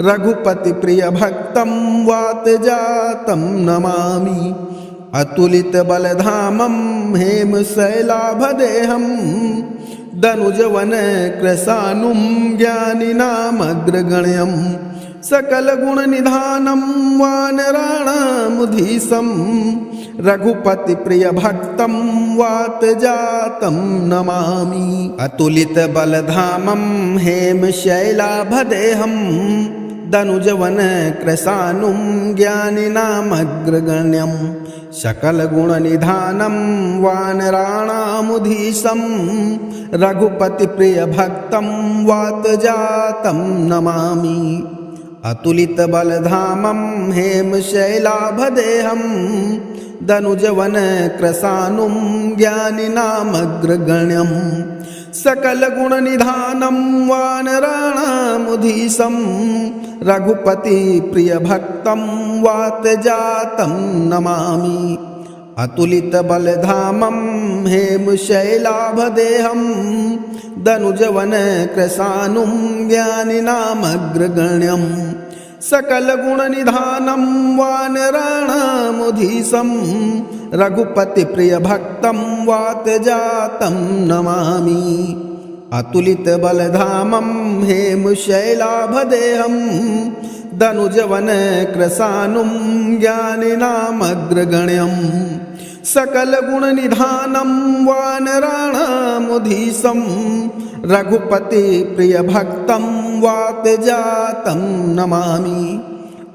रघुपतिप्रियभक्तं वातजातं नमामि। अतुलितबलधामं हेमशैलाभदेहं दनुजवनकृशानुं ज्ञानिनामग्रगण्यं सकलगुणनिधानं वानराणामुधीशं रघुपतिप्रियभक्तं वातजातं नमामि। अतुलितबलधामं हेमशैलाभदेहं दनुजवनकृशानुं ज्ञानिनामग्रगण्यं सकलगुणनिधानं वानराणामुधीशं रघुपतिप्रियभक्तं वातजातं नमामि। अतुलितबलधामं हेमशैलाभदेहं दनुजवन कृशानुं ज्ञानिनामग्रगण्यं सकलगुणनिधानं वानराणामुधीशं रघुपतिप्रियभक्तं वातजातं नमामि अतुलितबलधामं हेमशैलाभदेहं दनुजवनकृशानुं ज्ञानिनामग्रगण्यं सकलगुणनिधानं वानराणामुधीशं रघुपतिप्रियभक्तं वातजातं नमामि अतुलितबलधामं हेमशैलाभदेहं दनुजवनकृशानुं ज्ञानिनामग्रगण्यं सकलगुणनिधानं वानराणामुधीशं रघुपतिप्रियभक्तं वातजातं नमामि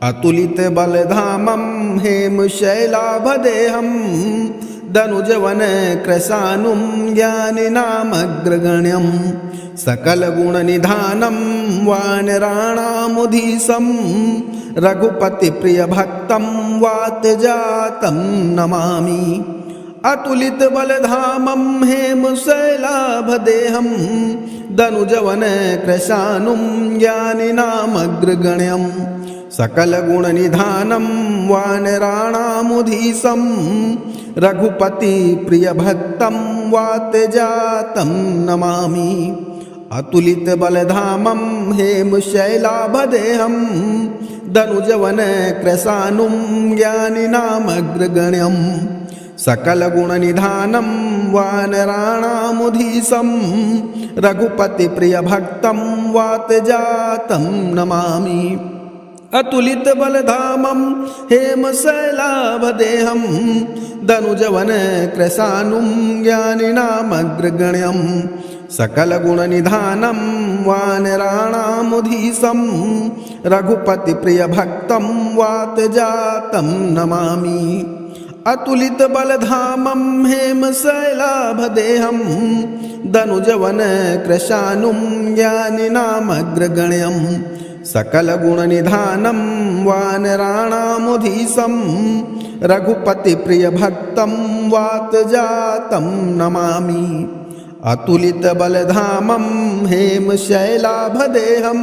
अतुलितबलधामं हेमशैलाभदेहं दनुजवनकृशानुं ज्ञानिनामग्रगण्यं सकलगुणनिधानं वानराणामुधीशं रघुपतिप्रियभक्तं वातजातं नमामि अतुलितबलधामं हेमशैलाभदेहं दनुजवनकृशानुं ज्ञानिनामग्रगण्यं सकलगुणनिधानं वानराणामुधीशं रघुपतिप्रियभक्तं वातजातं नमामि अतुलितबलधामं हेमशैलाभदेहं दनुजवनकृशानुं ज्ञानिनामग्रगण्यं सकलगुणनिधानं वानराणामुधीशं रघुपतिप्रियभक्तं वातजातं नमामि अतुलितबलधामं हेमशैलाभदेहं दनुजवनकृशानुं ज्ञानिनामग्रगण्यं सकलगुणनिधानं वानराणामुधीशं रघुपतिप्रियभक्तं वातजातं नमामि अतुलितबलधामं हेमशैलाभदेहं दनुजवनकृशानुं ज्ञानिनामग्रगण्यं सकलगुणनिधानं वानराणामुधीशं रघुपतिप्रियभक्तं वातजातं नमामि अतुलितबलधामं हेमशैलाभदेहं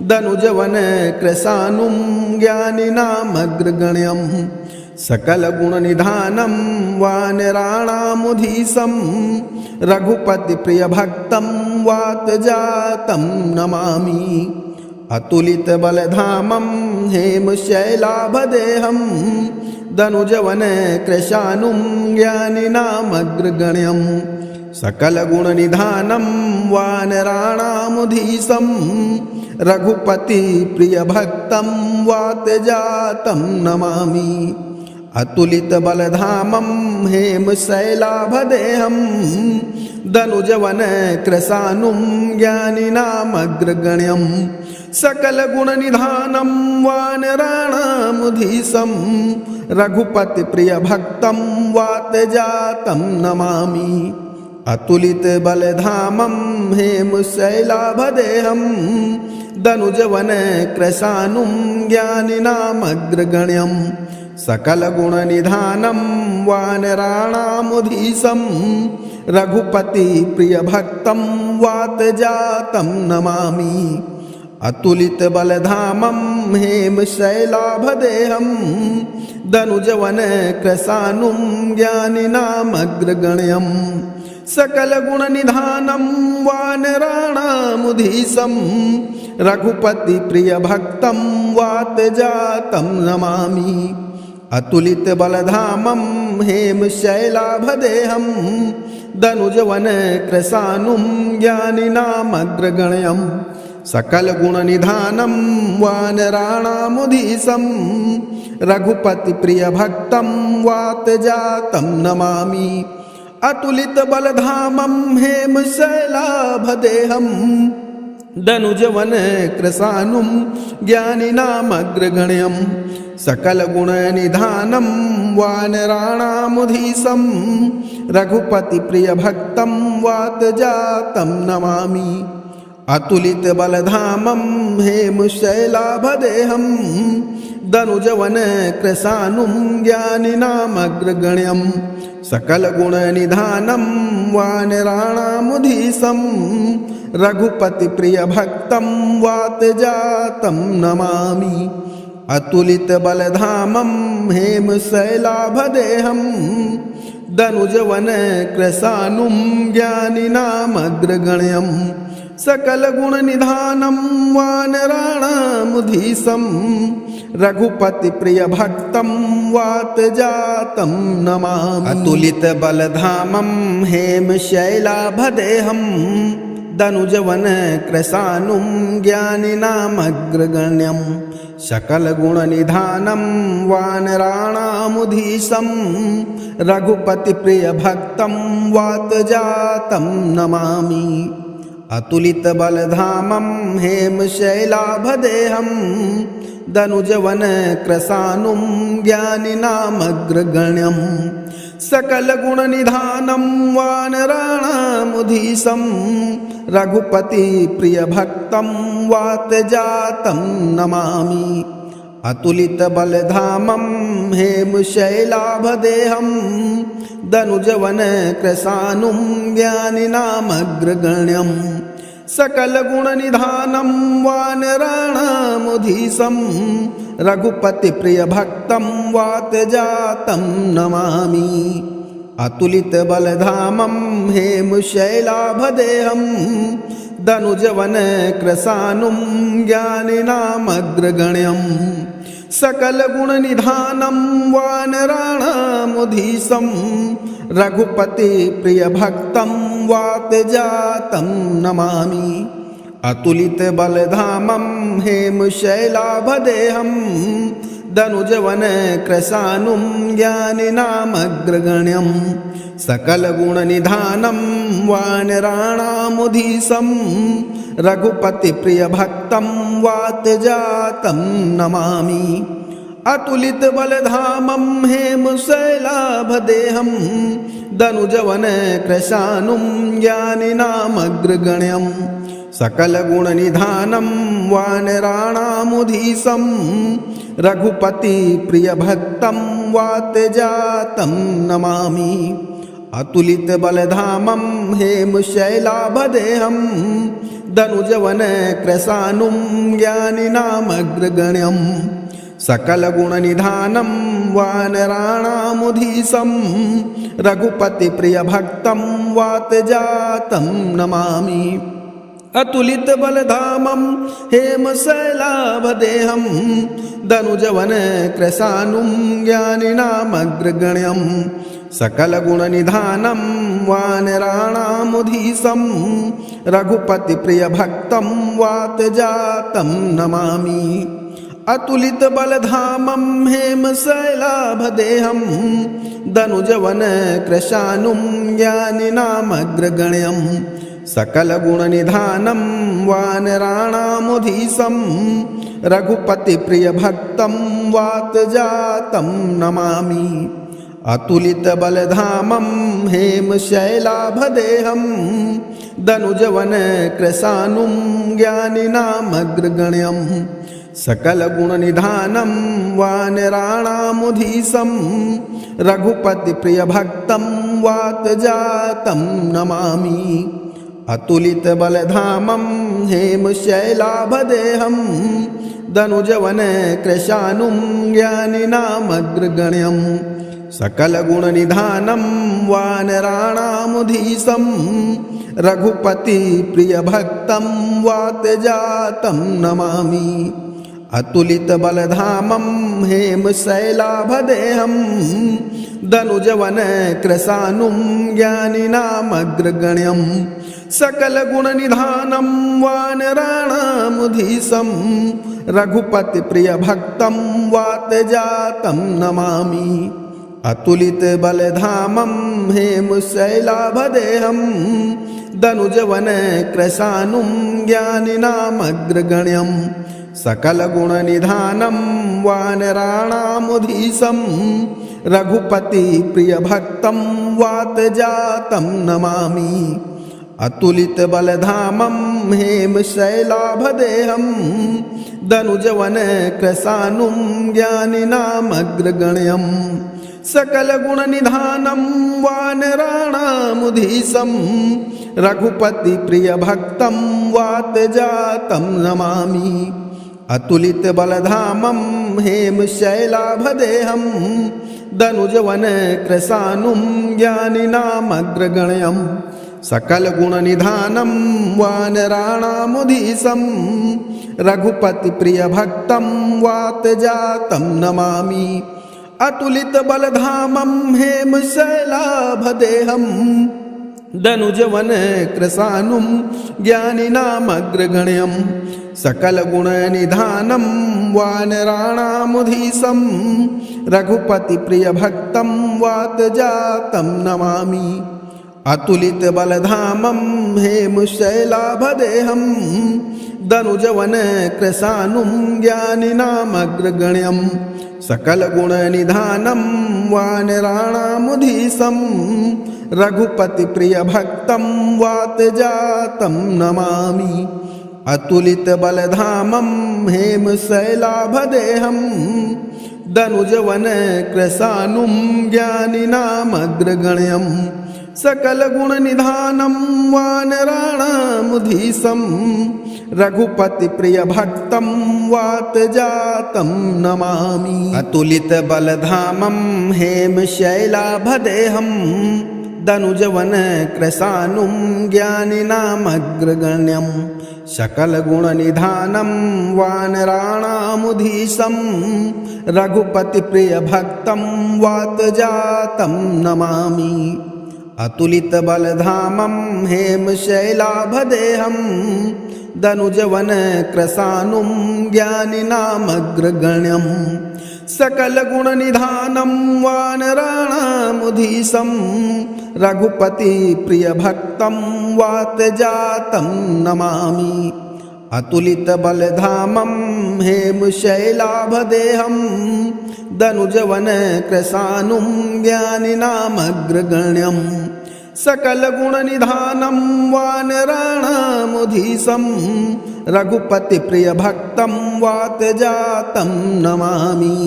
दनुजवनकृशानुं ज्ञानिनामग्रगण्यं सकलगुणनिधानं वानराणामुधीशं रघुपतिप्रियभक्तं वातजातं नमामि अतुलितबलधामं हेमशैलाभदेहं दनुजवनकृशानुं ज्ञानिनामग्रगण्यं सकलगुणनिधानं वानराणामुधीशं रघुपतिप्रियभक्तं वातजातं नमामि अतुलितबलधामं हेमशैलाभदेहं दनुजवनकृशानुं ज्ञानिनामग्रगण्यं सकलगुणनिधानं वानराणामुधीशं रघुपतिप्रियभक्तं वातजातं नमामि अतुलितबलधामं हेमशैलाभदेहं दनुजवनकृशानुं ज्ञानिनामग्रगण्यं सकलगुणनिधानं वानराणामुधीशं रघुपतिप्रियभक्तं वातजातं नमामि अतुलितबलधामं हेमशैलाभदेहं दनुजवनकृशानुं ज्ञानिनामग्रगण्यं सकलगुणनिधानं वानराणामुधीशं रघुपतिप्रियभक्तं वातजातं नमामि अतुलितबलधामं हेमशैलाभदेहं दनुजवनकृशानुं ज्ञानिनामग्रगण्यं सकलगुणनिधानं वानराणामुधीशं रघुपतिप्रियभक्तं वातजातं नमामि अतुलितबलधामं हेमशैलाभदेहं दनुजवनकृशानुं ज्ञानिनामग्रगण्यं सकलगुणनिधानं वानराणामुधीशं रघुपतिप्रियभक्तं वातजातं नमामि अतुलितबलधामं हेमशैलाभदेहं धनुजवन कृशानुं ज्ञानिनामग्रगण्यं सकलगुणनिधानं वानराणामुधीशं रघुपतिप्रियभक्तं वातजातं नमामि अतुलितबलधामं हेमशैलाभदेहं धनुजवन कृशानुं ज्ञानिनामग्रगण्यं सकलगुणनिधानं वानराणामुधीशं रघुपतिप्रियभक्तं वातजातं नमामि अतुलितबलधामं हेमशैलाभदेहं धनुजवन कृशानुं ज्ञानिनामग्रगण्यं सकलगुणनिधानं वानराणामुधीशं रघुपतिप्रियभक्तं वातजातं नमामि अतुलितबलधामं हेमशैलाभदेहं धनुजवन कृशानुं ज्ञानिनामग्रगण्यं सकलगुणनिधानं वानराणामुधीशं रघुपतिप्रियभक्तं वातजातं नमामि अतुलितबलधामं हेमशैलाभदेहं धनुजवन कृशानुं ज्ञानिनामग्रगण्यं सकलगुणनिधानं वानराणामुधीशं रघुपतिप्रियभक्तं वातजातं नमामि अतुलितबलधामं हेमशैलाभदेहं धनुजवन कृशानुं ज्ञानिनामग्रगण्यं सकलगुणनिधानं वानराणामुधीशं रघुपतिप्रियभक्तं वातजातं नमामि अतुलितबलधामं हेमशैलाभदेहं धनुजवन कृशानुं ज्ञानिनामग्रगण्यं सकलगुणनिधानं वानराणामुधीशं रघुपतिप्रियभक्तं वातजातं नमामि अतुलितबलधामं हेमशैलाभदेहं धनुजवन कृशानुं ज्ञानिनामग्रगण्यं सकलगुणनिधानं वानराणामुधीशं रघुपतिप्रियभक्तं वातजातं नमामि अतुलितबलधामं हेमशैलाभदेहं धनुजवन कृशानुं ज्ञानिनामग्रगण्यं सकलगुणनिधानं वानराणामुधीशं रघुपतिप्रियभक्तं वातजातं नमामि अतुलितबलधामं हेमशैलाभदेहं धनुजवन कृशानुं ज्ञानिनामग्रगण्यं सकलगुणनिधानं वानराणामुधीशं रघुपतिप्रियभक्तं वातजातं नमामि अतुलितबलधामं हेमशैलाभदेहं धनुजवन कृशानुं ज्ञानिनामग्रगण्यं सकलगुणनिधानं वानराणामुधीशं रघुपतिप्रियभक्तं वातजातं नमामि अतुलितबलधामं हेमशैलाभदेहं धनुजवन कृशानुं ज्ञानिनामग्रगण्यं सकलगुणनिधानं वानराणामुधीशं रघुपतिप्रियभक्तं वातजातं नमामि अतुलितबलधामं हेमशैलाभदेहं धनुजवन कृशानुं ज्ञानिनामग्रगण्यं सकलगुणनिधानं वानराणामुधीशं रघुपतिप्रियभक्तं वातजातं नमामि अतुलितबलधामं हेमशैलाभदेहं धनुजवन कृशानुं ज्ञानिनामग्रगण्यं सकलगुणनिधानं वानराणामुधीशं रघुपतिप्रियभक्तं वातजातं नमामि अतुलितबलधामं हेमशैलाभदेहं धनुजवन कृशानुं ज्ञानिनामग्रगण्यं सकलगुणनिधानं वानराणामुधीशं रघुपतिप्रियभक्तं वातजातं नमामि अतुलितबलधामं हेमशैलाभदेहं दनुजवनकृशानुं ज्ञानिनामग्रगण्यं सकलगुणनिधानं वानराणामुधीशं रघुपतिप्रियभक्तं वातजातं नमामि अतुलितबलधामं हेमशैलाभदेहं दनुजवनकृशानुं ज्ञानिनामग्रगण्यं सकलगुणनिधानं वानराणामुधीशं रघुपतिप्रियभक्तं वातजातं नमामि अतुलितबलधामं हेमशैलाभदेहं दनुजवनकृशानुं ज्ञानिनामग्रगण्यं सकलगुणनिधानं वानराणामुधीशं रघुपतिप्रियभक्तं वातजातं नमामि अतुलितबलधामं हेमशैलाभदेहं दनुजवनकृशानुं ज्ञानिनामग्रगण्यं सकलगुणनिधानं वानराणामुधीशं रघुपतिप्रियभक्तं वातजातं नमामि अतुलितबलधामं हेमशैलाभदेहं दनुजवनकृशानुं ज्ञानिनामग्रगण्यं सकलगुणनिधानं वानराणामुधीशं रघुपतिप्रियभक्तं वातजातं नमामि अतुलितबलधामं हेमशैलाभदेहं दनुजवनकृशानुं ज्ञानिनामग्रगण्यं सकलगुणनिधानं वानराणामुधीशं रघुपतिप्रियभक्तं वातजातं नमामि अतुलितबलधामं हेमशैलाभदेहं दनुजवनकृशानुं ज्ञानिनामग्रगण्यं सकलगुणनिधानं वानराणामुधीशं रघुपतिप्रियभक्तं वातजातं नमामि अतुलितबलधामं हेमशैलाभदेहं दनुजवनकृशानुं ज्ञानिनामग्रगण्यं सकलगुणनिधानं वानराणामुधीशं रघुपतिप्रियभक्तं वातजातं नमामि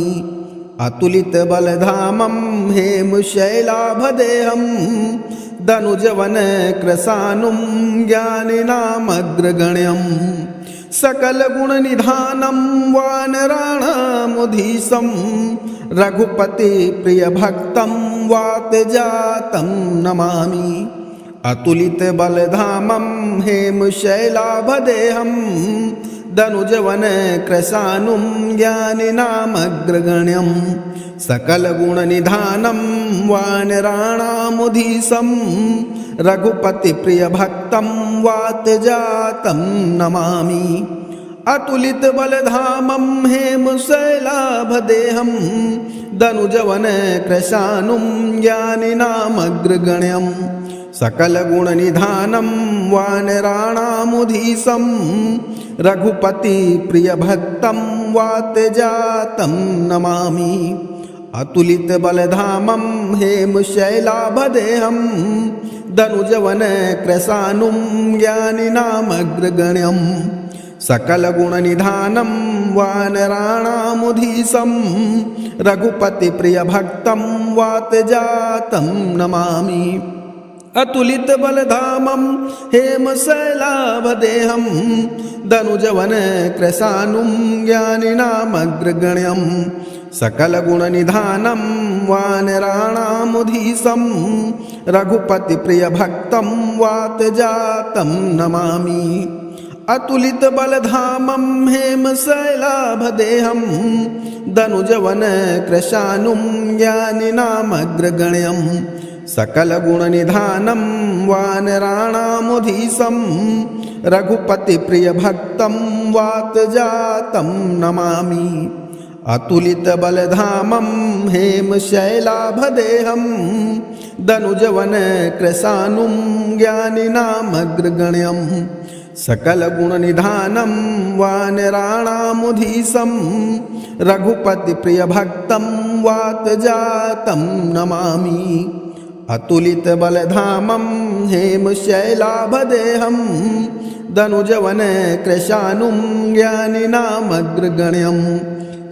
अतुलितबलधामं हेमशैलाभदेहं दनुजवनकृशानुं ज्ञानिनामग्रगण्यं सकलगुणनिधानं वानराणामुधीशं रघुपतिप्रियभक्तं वातजातं नमामि अतुलितबलधामं हेमशैलाभदेहं दनुजवनकृशानुं ज्ञानिनामग्रगण्यं सकलगुणनिधानं वानराणामुधीशं रघुपतिप्रियभक्तं वातजातं नमामि अतुलितबलधामं हेमशैलाभदेहं दनुजवनकृशानुं ज्ञानिनामग्रगण्यं सकलगुणनिधानं वानराणामुधीशं रघुपतिप्रियभक्तं वातजातं नमामि अतुलितबलधामं हेमशैलाभदेहं दनुजवनकृशानुं ज्ञानिनामग्रगण्यं सकलगुणनिधानं वानराणामुधीशं रघुपतिप्रियभक्तं वातजातं नमामि अतुलितबलधामं हेमशैलाभदेहं दनुजवनकृशानुं ज्ञानिनामग्रगण्यं सकलगुणनिधानं वानराणामुधीशं रघुपतिप्रियभक्तं वातजातं नमामि अतुलितबलधामं हेमशैलाभदेहं दनुजवनकृशानुं ज्ञानिनामग्रगण्यं सकलगुणनिधानं वानराणामुधीशं रघुपतिप्रियभक्तं वातजातं नमामि अतुलितबलधामं हेमशैलाभदेहं दनुजवनकृशानुं ज्ञानिनामग्रगण्यं सकलगुणनिधानं वानराणामुधीशं रघुपतिप्रियभक्तं वातजातं नमामि अतुलितबलधामं हेमशैलाभदेहं धनुजवन कृशानुं ज्ञानिनामग्रगण्यं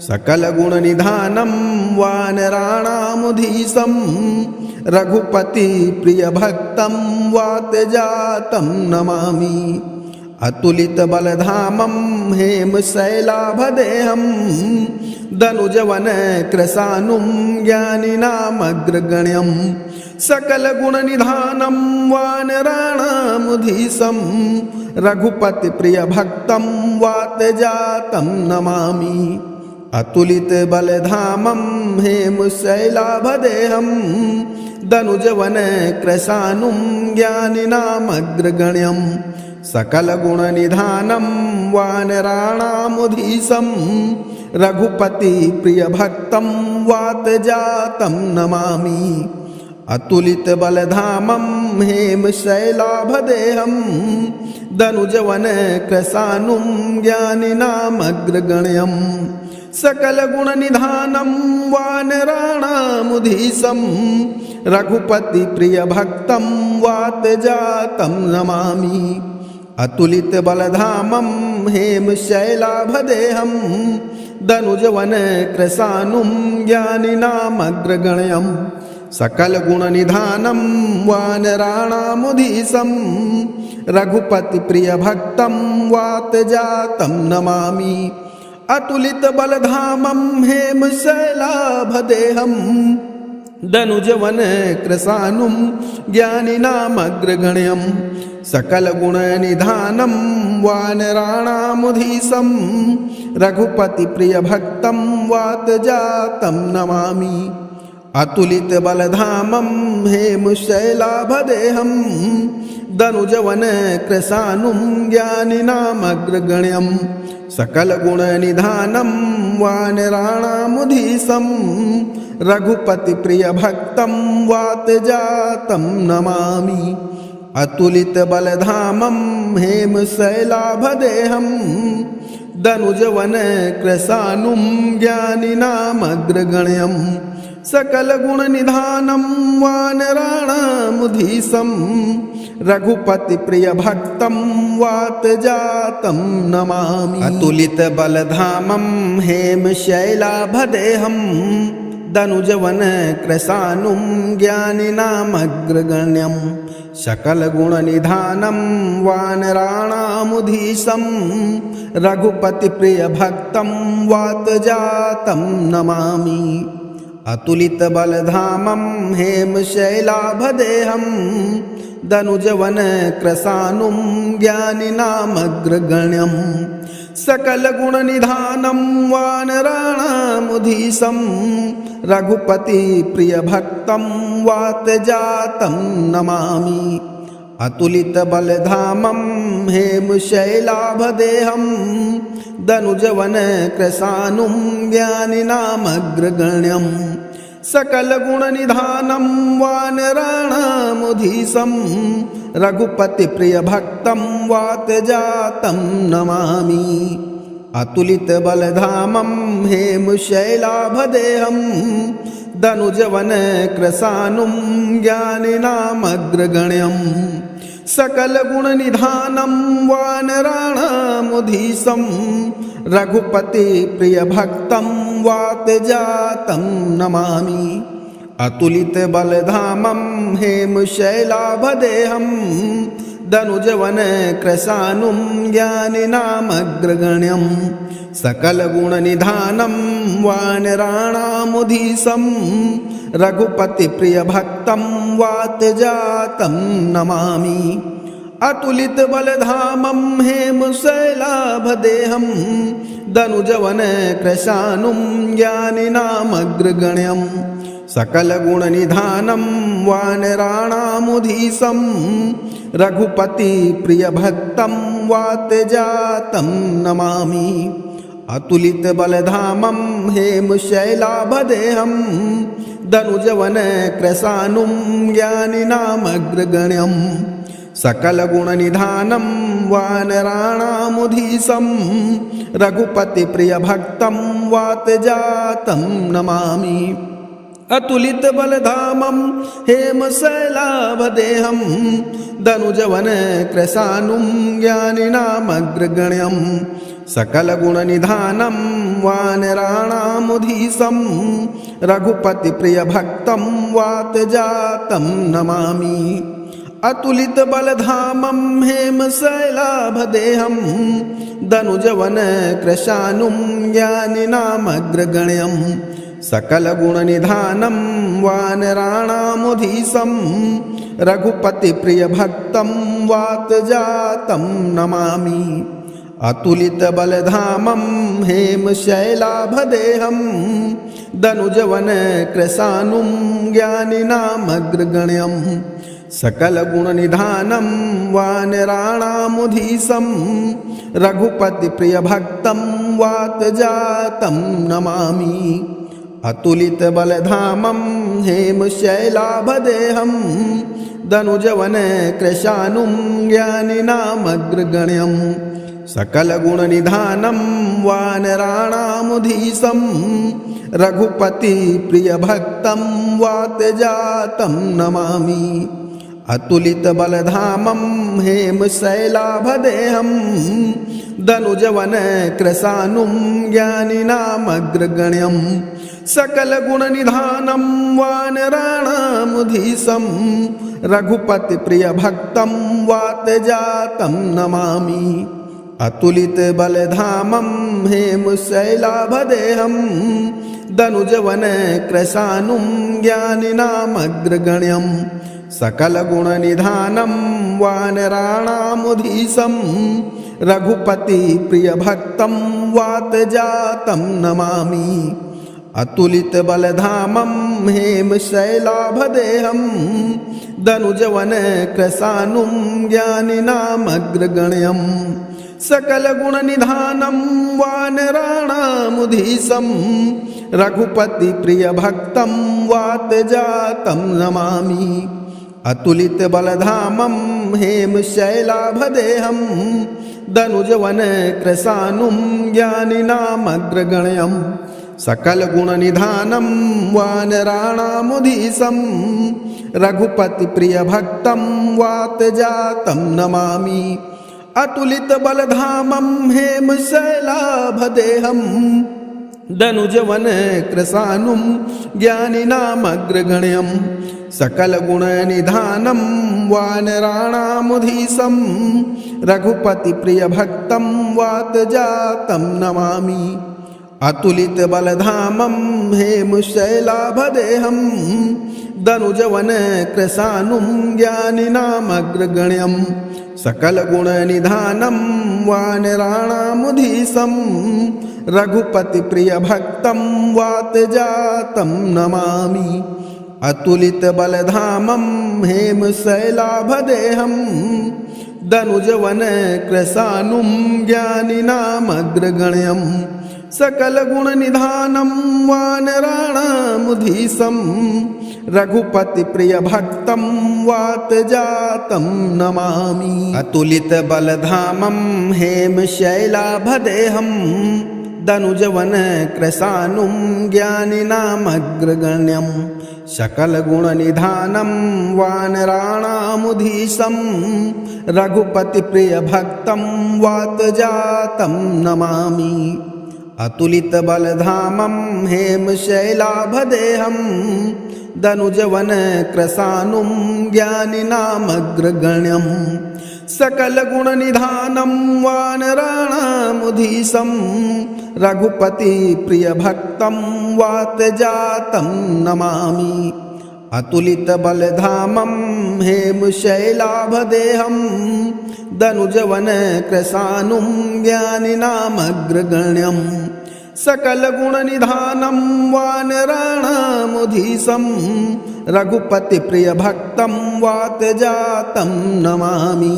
सकलगुणनिधानं वानराणामुधीशं रघुपतिप्रियभक्तं वातजातं नमामि अतुलितबलधामं हेमशैलाभदेहं धनुजवन कृशानुं ज्ञानिनामग्रगण्यं सकलगुणनिधानं वानराणामुधीशं रघुपतिप्रियभक्तं वातजातं नमामि अतुलितबलधामं हेमशैलाभदेहं धनुजवन कृशानुं ज्ञानिनामग्रगण्यं सकलगुणनिधानं वानराणामुधीशं रघुपतिप्रियभक्तं वातजातं नमामि अतुलितबलधामं हेमशैलाभदेहं धनुजवन कृशानुं ज्ञानिनामग्रगण्यं सकलगुणनिधानं वानराणामुधीशं रघुपतिप्रियभक्तं वातजातं नमामि अतुलितबलधामं हेमशैलाभदेहं धनुजवन कृशानुं ज्ञानिनामग्रगण्यं सकलगुणनिधानं वानराणामुधीशं रघुपतिप्रियभक्तं वातजातं नमामि अतुलितबलधामं हेमशैलाभदेहं धनुजवन कृशानुं ज्ञानिनामग्रगण्यं सकलगुणनिधानं वानराणामुधीशं रघुपतिप्रियभक्तं वातजातं नमामि अतुलितबलधामं हेमशैलाभदेहं धनुजवन कृशानुं ज्ञानिनामग्रगण्यं सकलगुणनिधानं वानराणामुधीशं रघुपतिप्रियभक्तं वातजातं नमामि अतुलितबलधामं हेमशैलाभदेहं धनुजवन कृशानुं ज्ञानिनामग्रगण्यं सकलगुणनिधानं वानराणामुधीशं रघुपतिप्रियभक्तं वातजातं नमामि अतुलितबलधामं हेमशैलाभदेहं धनुजवन कृशानुं ज्ञानिनामग्रगण्यं सकलगुणनिधानं वानराणामुधीशं रघुपतिप्रियभक्तं वातजातं नमामि अतुलितबलधामं हेमशैलाभदेहं धनुजवन कृशानुं ज्ञानिनामग्रगण्यं सकलगुणनिधानं वानराणामुधीशं रघुपतिप्रियभक्तं वातजातं नमामि अतुलितबलधामं हेमशैलाभदेहं धनुजवन कृशानुं ज्ञानिनामग्रगण्यं सकलगुणनिधानं वानराणामुधीशं रघुपतिप्रियभक्तं वातजातं नमामि अतुलितबलधामं हेमशैलाभदेहं धनुजवन कृशानुं ज्ञानिनामग्रगण्यं सकलगुणनिधानं वानराणामुधीशं रघुपतिप्रियभक्तं वातजातं नमामि अतुलितबलधामं हेमशैलाभदेहं धनुजवन कृशानुं ज्ञानिनामग्रगण्यं सकलगुणनिधानं वानराणामुधीशं रघुपतिप्रियभक्तं वातजातं नमामि अतुलितबलधामं हेमशैलाभदेहं धनुजवन कृशानुं ज्ञानिनामग्रगण्यं सकलगुणनिधानं वानराणामुधीशं रघुपतिप्रियभक्तं वातजातं नमामि अतुलितबलधामं हेमशैलाभदेहं धनुजवन कृशानुं ज्ञानिनामग्रगण्यं सकलगुणनिधानं वानराणामुधीशं रघुपतिप्रियभक्तं वातजातं नमामि अतुलित बलधामं हेमशैलाभदेहं दनुजवन कृशानुं ज्ञानिनामग्रगण्यं सकलगुणनिधानं वानराणामुधीशं रघुपतिप्रियभक्तं वातजातं नमामि अतुलित बलधामं हेमशैलाभदेहं दनुजवन कृशानुं ज्ञानिनामग्रगण्यं सकलगुणनिधानं वानराणामुधीशं रघुपतिप्रियभक्तं वातजातं नमामि अतुलित बलधामं हेमशैलाभदेहं दनुजवन कृशानुं ज्ञानिनामग्रगण्यं सकलगुणनिधानं वानराणामुधीशं रघुपतिप्रियभक्तं वातजातं नमामि अतुलित बलधामं हेमशैलाभदेहं दनुजवन कृशानुं ज्ञानिनामग्रगण्यं सकलगुणनिधानं वानराणामुधीशं रघुपतिप्रियभक्तं वातजातं नमामि अतुलित बलधामं हेमशैलाभदेहं दनुजवन कृशानुं ज्ञानिनामग्रगण्यं सकलगुणनिधानं वानराणामुधीशं रघुपतिप्रियभक्तं वातजातं नमामि अतुलित बलधामं हेमशैलाभदेहं दनुजवन कृशानुं ज्ञानिनामग्रगण्यं सकलगुणनिधानं वानराणामुधीशं रघुपतिप्रियभक्तं वातजातं नमामि अतुलित बलधामं हेमशैलाभदेहं दनुजवन कृशानुं ज्ञानिनामग्रगण्यं सकलगुणनिधानं वानराणामुधीशं रघुपतिप्रियभक्तं वातजातं नमामि अतुलित बलधामं हेमशैलाभदेहं दनुजवन कृशानुं ज्ञानिनामग्रगण्यं सकलगुणनिधानं वानराणामुधीशं रघुपतिप्रियभक्तं वातजातं नमामि अतुलित बलधामं हेमशैलाभदेहं दनुजवन कृशानुं ज्ञानिनामग्रगण्यं सकलगुणनिधानं वानराणामुधीशं रघुपतिप्रियभक्तं वातजातं नमामि अतुलित बलधामं हेमशैलाभदेहं दनुजवन कृशानुं ज्ञानिनामग्रगण्यं सकलगुणनिधानं वानराणामुधीशं रघुपतिप्रियभक्तं वातजातं नमामि अतुलित बलधामं हेमशैलाभदेहं दनुजवन कृशानुं ज्ञानिनामग्रगण्यं सकलगुणनिधानं वानराणामुधीशं रघुपतिप्रियभक्तं वातजातं नमामि अतुलित बलधामं हेमशैलाभदेहं दनुजवन कृशानुं ज्ञानिनामग्रगण्यं सकलगुणनिधानं वानराणामुधीशं रघुपतिप्रियभक्तं वातजातं नमामि अतुलित बलधामं हेमशैलाभदेहं दनुजवन कृशानुं ज्ञानिनामग्रगण्यं सकलगुणनिधानं वानराणामुधीशं रघुपतिप्रियभक्तं वातजातं नमामि अतुलित बलधामं हेमशैलाभदेहं दनुजवन कृशानुं ज्ञानिनामग्रगण्यं सकलगुणनिधानं वानराणामुधीशं रघुपतिप्रियभक्तं वातजातं नमामि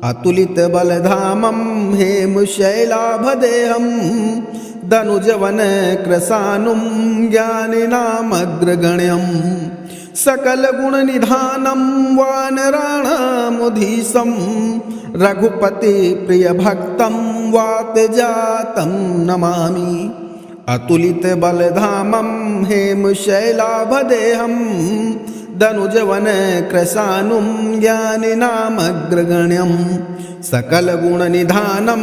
अतुलित बलधामं हेमशैलाभदेहं दनुजवन कृशानुं ज्ञानिनामग्रगण्यं सकलगुणनिधानं वानराणामुधीशं रघुपतिप्रियभक्तं वातजातं नमामि अतुलितबलधामं हेमशैलाभदेहं दनुजवनकृशानुं ज्ञानिनामग्रगण्यं सकलगुणनिधानं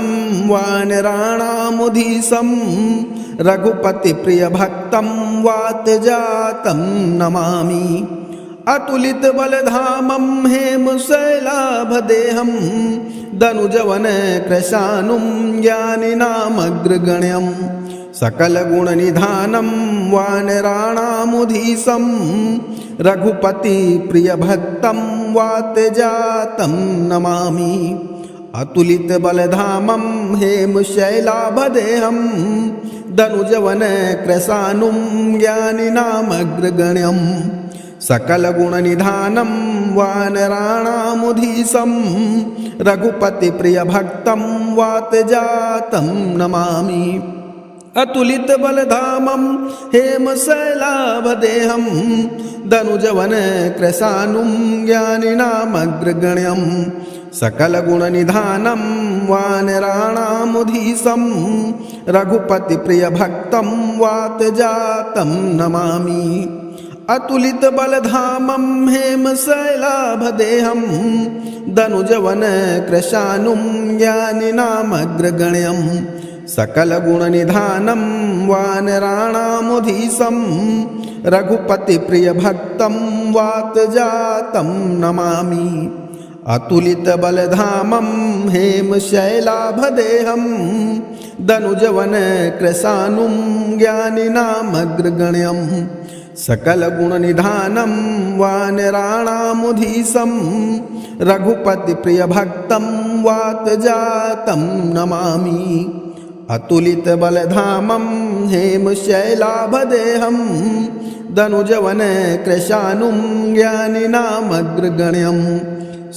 वानराणामुधीशं रघुपतिप्रियभक्तं वातजातं नमामि। अतुलितबलधामं हेमशैलाभदेहं दनुजवनकृशानुं ज्ञानिनामग्रगण्यं सकलगुणनिधानं वानराणामुधीशं रघुपतिप्रियभक्तं वातजातं नमामि। अतुलितबलधामं हेमशैलाभदेहं दनुजवनकृशानुं ज्ञानिनामग्रगण्यं सकलगुणनिधानं वानराणामुधीशं रघुपतिप्रियभक्तं वातजातं नमामि। अतुलितबलधामं हेमशैलाभदेहं दनुजवनकृशानुं ज्ञानिनामग्रगण्यं सकलगुणनिधानं वानराणामुधीशं रघुपतिप्रियभक्तं वातजातं नमामि। अतुलितबलधामं हेमशैलाभदेहं दनुजवनकृशानुं ज्ञानिनामग्रगण्यं सकलगुणनिधानं वानराणामुधीशं रघुपतिप्रियभक्तं वातजातं नमामि। अतुलितबलधामं हेमशैलाभदेहं दनुजवनकृशानुं ज्ञानिनामग्रगण्यं सकलगुणनिधानं वानराणामुधीशं रघुपतिप्रियभक्तं वातजातं नमामि। अतुलितबलधामं हेमशैलाभदेहं दनुजवनकृशानुं ज्ञानिनामग्रगण्यं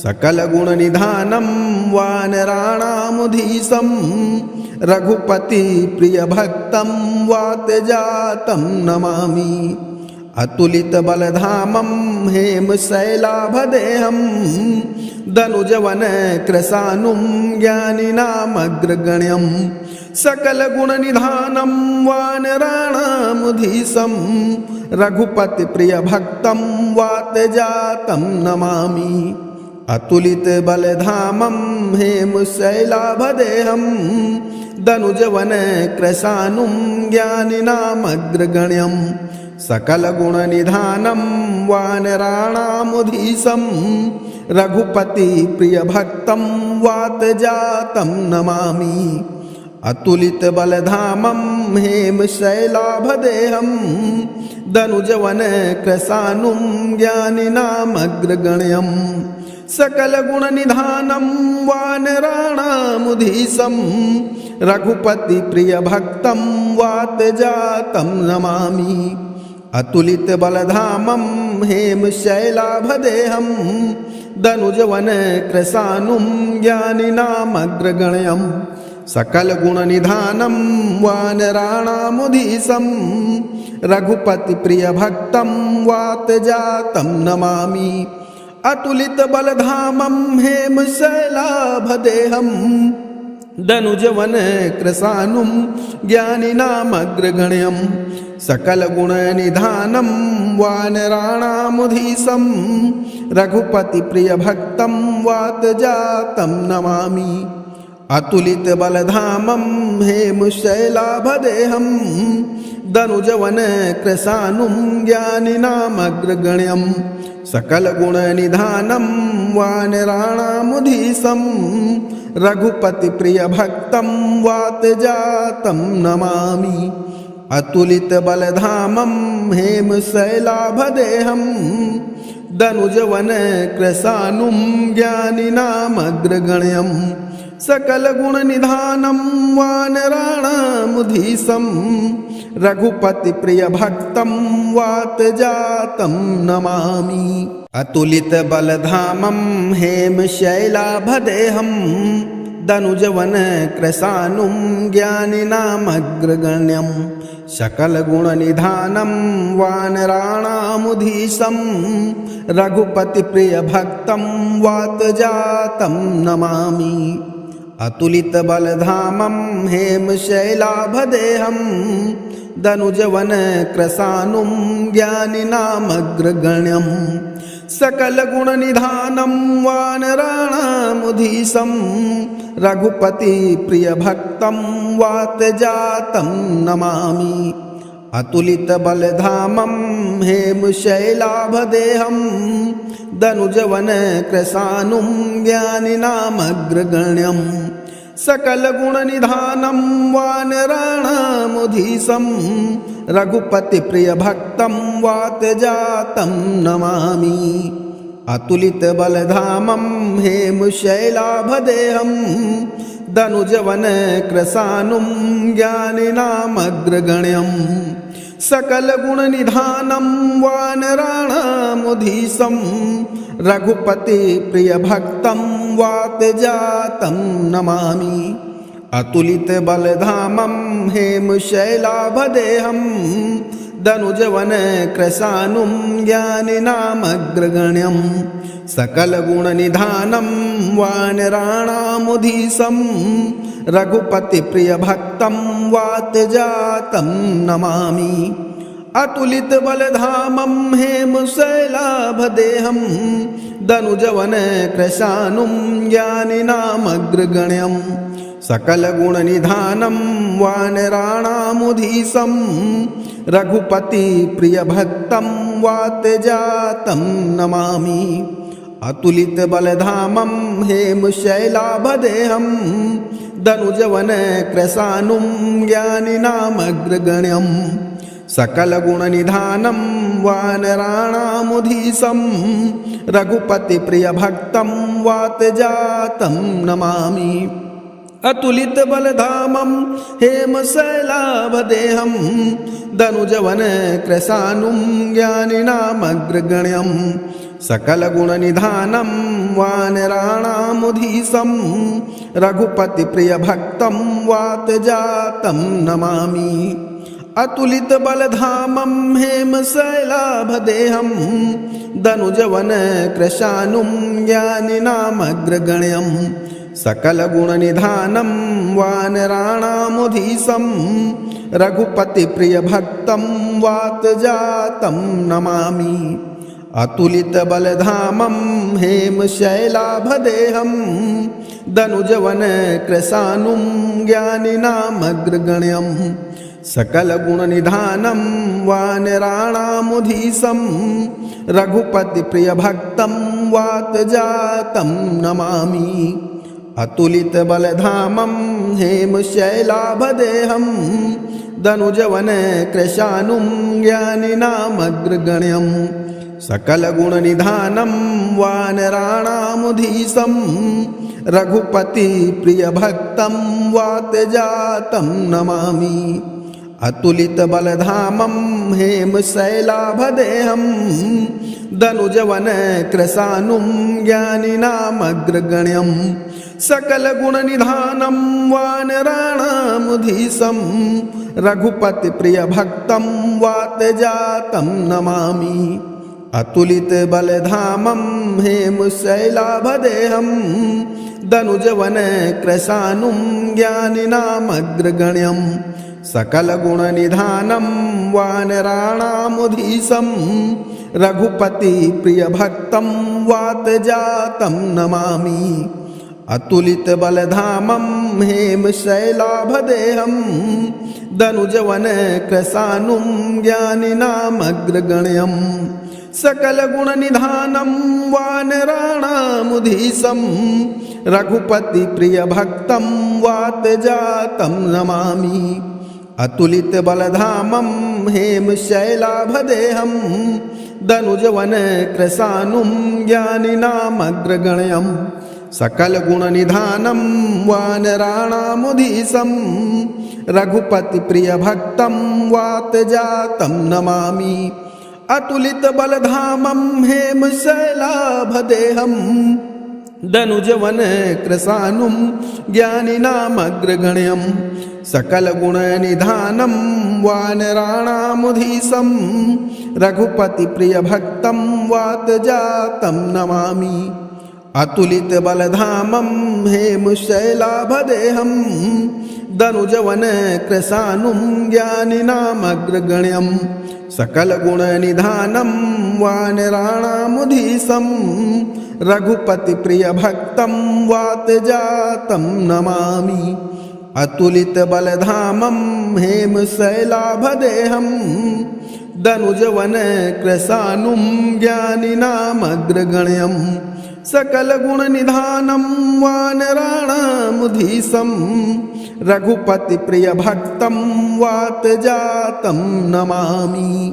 सकलगुणनिधानं वानराणामुधीशं रघुपतिप्रियभक्तं वातजातं नमामि। अतुलितबलधामं हेमशैलाभदेहं दनुजवनकृशानुं ज्ञानिनामग्रगण्यं सकलगुणनिधानं वानराणामुधीशं रघुपतिप्रियभक्तं वातजातं नमामि। अतुलितबलधामं हेमशैलाभदेहं दनुजवनकृशानुं ज्ञानिनामग्रगण्यं सकलगुणनिधानं वानराणामुधीशं रघुपतिप्रियभक्तं वातजातं नमामि। अतुलितबलधामं हेमशैलाभदेहं दनुजवनकृशानुं ज्ञानिनामग्रगण्यं सकलगुणनिधानं वानराणामुधीशं रघुपतिप्रियभक्तं वातजातं नमामि। अतुलितबलधामं हेमशैलाभदेहं दनुजवनकृशानुं ज्ञानिनामग्रगण्यं सकलगुणनिधानं वानराणामुधीशं रघुपतिप्रियभक्तं वातजातं नमामि। अतुलितबलधामं हेमशैलाभदेहं दनुजवनकृशानुं ज्ञानिनामग्रगण्यं सकलगुणनिधानं वानराणामुधीशं रघुपतिप्रियभक्तं वातजातं नमामि। अतुलितबलधामं हेमशैलाभदेहं दनुजवनकृशानुं ज्ञानिनामग्रगण्यं सकलगुणनिधानं वानराणामुधीशं रघुपतिप्रियभक्तं वातजातं नमामि। अतुलितबलधामं हेमशैलाभदेहं दनुजवनकृशानुं ज्ञानिनामग्रगण्यं सकलगुणनिधानं वानराणामुधीशं रघुपतिप्रियभक्तं वातजातं नमामि। अतुलितबलधामं हेमशैलाभदेहं दनुजवनकृशानुं ज्ञानिनामग्रगण्यं सकलगुणनिधानं वानराणामुधीशं रघुपतिप्रियभक्तं वातजातं नमामि। अतुलितबलधामं हेमशैलाभदेहं धनुजवन कृशानुं ज्ञानिनामग्रगण्यं सकलगुणनिधानं वानराणामुधीशं रघुपतिप्रियभक्तं वातजातं नमामि अतुलितबलधामं हेमशैलाभदेहं धनुजवन कृशानुं ज्ञानिनामग्रगण्यं सकलगुणनिधानं वानराणामुधीशं रघुपतिप्रियभक्तं वातजातं नमामि अतुलितबलधामं हेमशैलाभदेहं धनुजवन कृशानुं ज्ञानिनामग्रगण्यं सकलगुणनिधानं वानराणामुधीशं रघुपतिप्रियभक्तं वातजातं नमामि अतुलितबलधामं हेमशैलाभदेहं धनुजवन कृशानुं ज्ञानिनामग्रगण्यं सकलगुणनिधानं वानराणामुधीशं रघुपतिप्रियभक्तं वातजातं नमामि अतुलितबलधामं हेमशैलाभदेहं धनुजवन कृशानुं ज्ञानिनामग्रगण्यं सकलगुणनिधानं वानराणामुधीशं रघुपतिप्रियभक्तं वातजातं नमामि अतुलितबलधामं हेमशैलाभदेहं धनुजवन कृशानुं ज्ञानिनामग्रगण्यं सकलगुणनिधानं वानराणामुधीशं रघुपतिप्रियभक्तं वातजातं नमामि अतुलितबलधामं हेमशैलाभदेहं धनुजवन कृशानुं ज्ञानिनामग्रगण्यं सकलगुणनिधानं वानराणामुधीशं रघुपतिप्रियभक्तं वातजातं नमामि अतुलितबलधामं हेमशैलाभदेहं धनुजवन कृशानुं ज्ञानिनामग्रगण्यं सकलगुणनिधानं वानराणामुधीशं रघुपतिप्रियभक्तं वातजातं नमामि अतुलितबलधामं हेमशैलाभदेहं धनुजवन कृशानुं ज्ञानिनामग्रगण्यं सकलगुणनिधानं वानराणामुधीशं रघुपतिप्रियभक्तं वातजातं नमामि अतुलितबलधामं हेमशैलाभदेहं धनुजवन कृशानुं ज्ञानिनामग्रगण्यं सकलगुणनिधानं वानराणामुधीशं रघुपतिप्रियभक्तं वातजातं नमामि अतुलितबलधामं हेमशैलाभदेहं धनुजवन कृशानुं ज्ञानिनामग्रगण्यं सकलगुणनिधानं वानराणामुधीशं रघुपतिप्रियभक्तं वातजातं नमामि अतुलितबलधामं हेमशैलाभदेहं धनुजवन कृशानुं ज्ञानिनामग्रगण्यं सकलगुणनिधानं वानराणामुधीशं रघुपतिप्रियभक्तं वातजातं नमामि अतुलितबलधामं हेमशैलाभदेहं धनुजवन कृशानुं ज्ञानिनामग्रगण्यं सकलगुणनिधानं वानराणामुधीशं रघुपतिप्रियभक्तं वातजातं नमामि अतुलितबलधामं हेमशैलाभदेहं धनुजवन कृशानुं ज्ञानिनामग्रगण्यं सकलगुणनिधानं वानराणामुधीशं रघुपतिप्रियभक्तं वातजातं नमामि अतुलितबलधामं हेमशैलाभदेहं धनुजवन कृशानुं ज्ञानिनामग्रगण्यं सकलगुणनिधानं वानराणामुधीशं रघुपतिप्रियभक्तं वातजातं नमामि अतुलितबलधामं हेमशैलाभदेहं धनुजवन कृशानुं ज्ञानिनामग्रगण्यं सकलगुणनिधानं वानराणामुधीशं रघुपतिप्रियभक्तं वातजातं नमामि अतुलितबलधामं हेमशैलाभदेहं धनुजवन कृशानुं ज्ञानिनामग्रगण्यं सकलगुणनिधानं वानराणामुधीशं रघुपतिप्रियभक्तं वातजातं नमामि।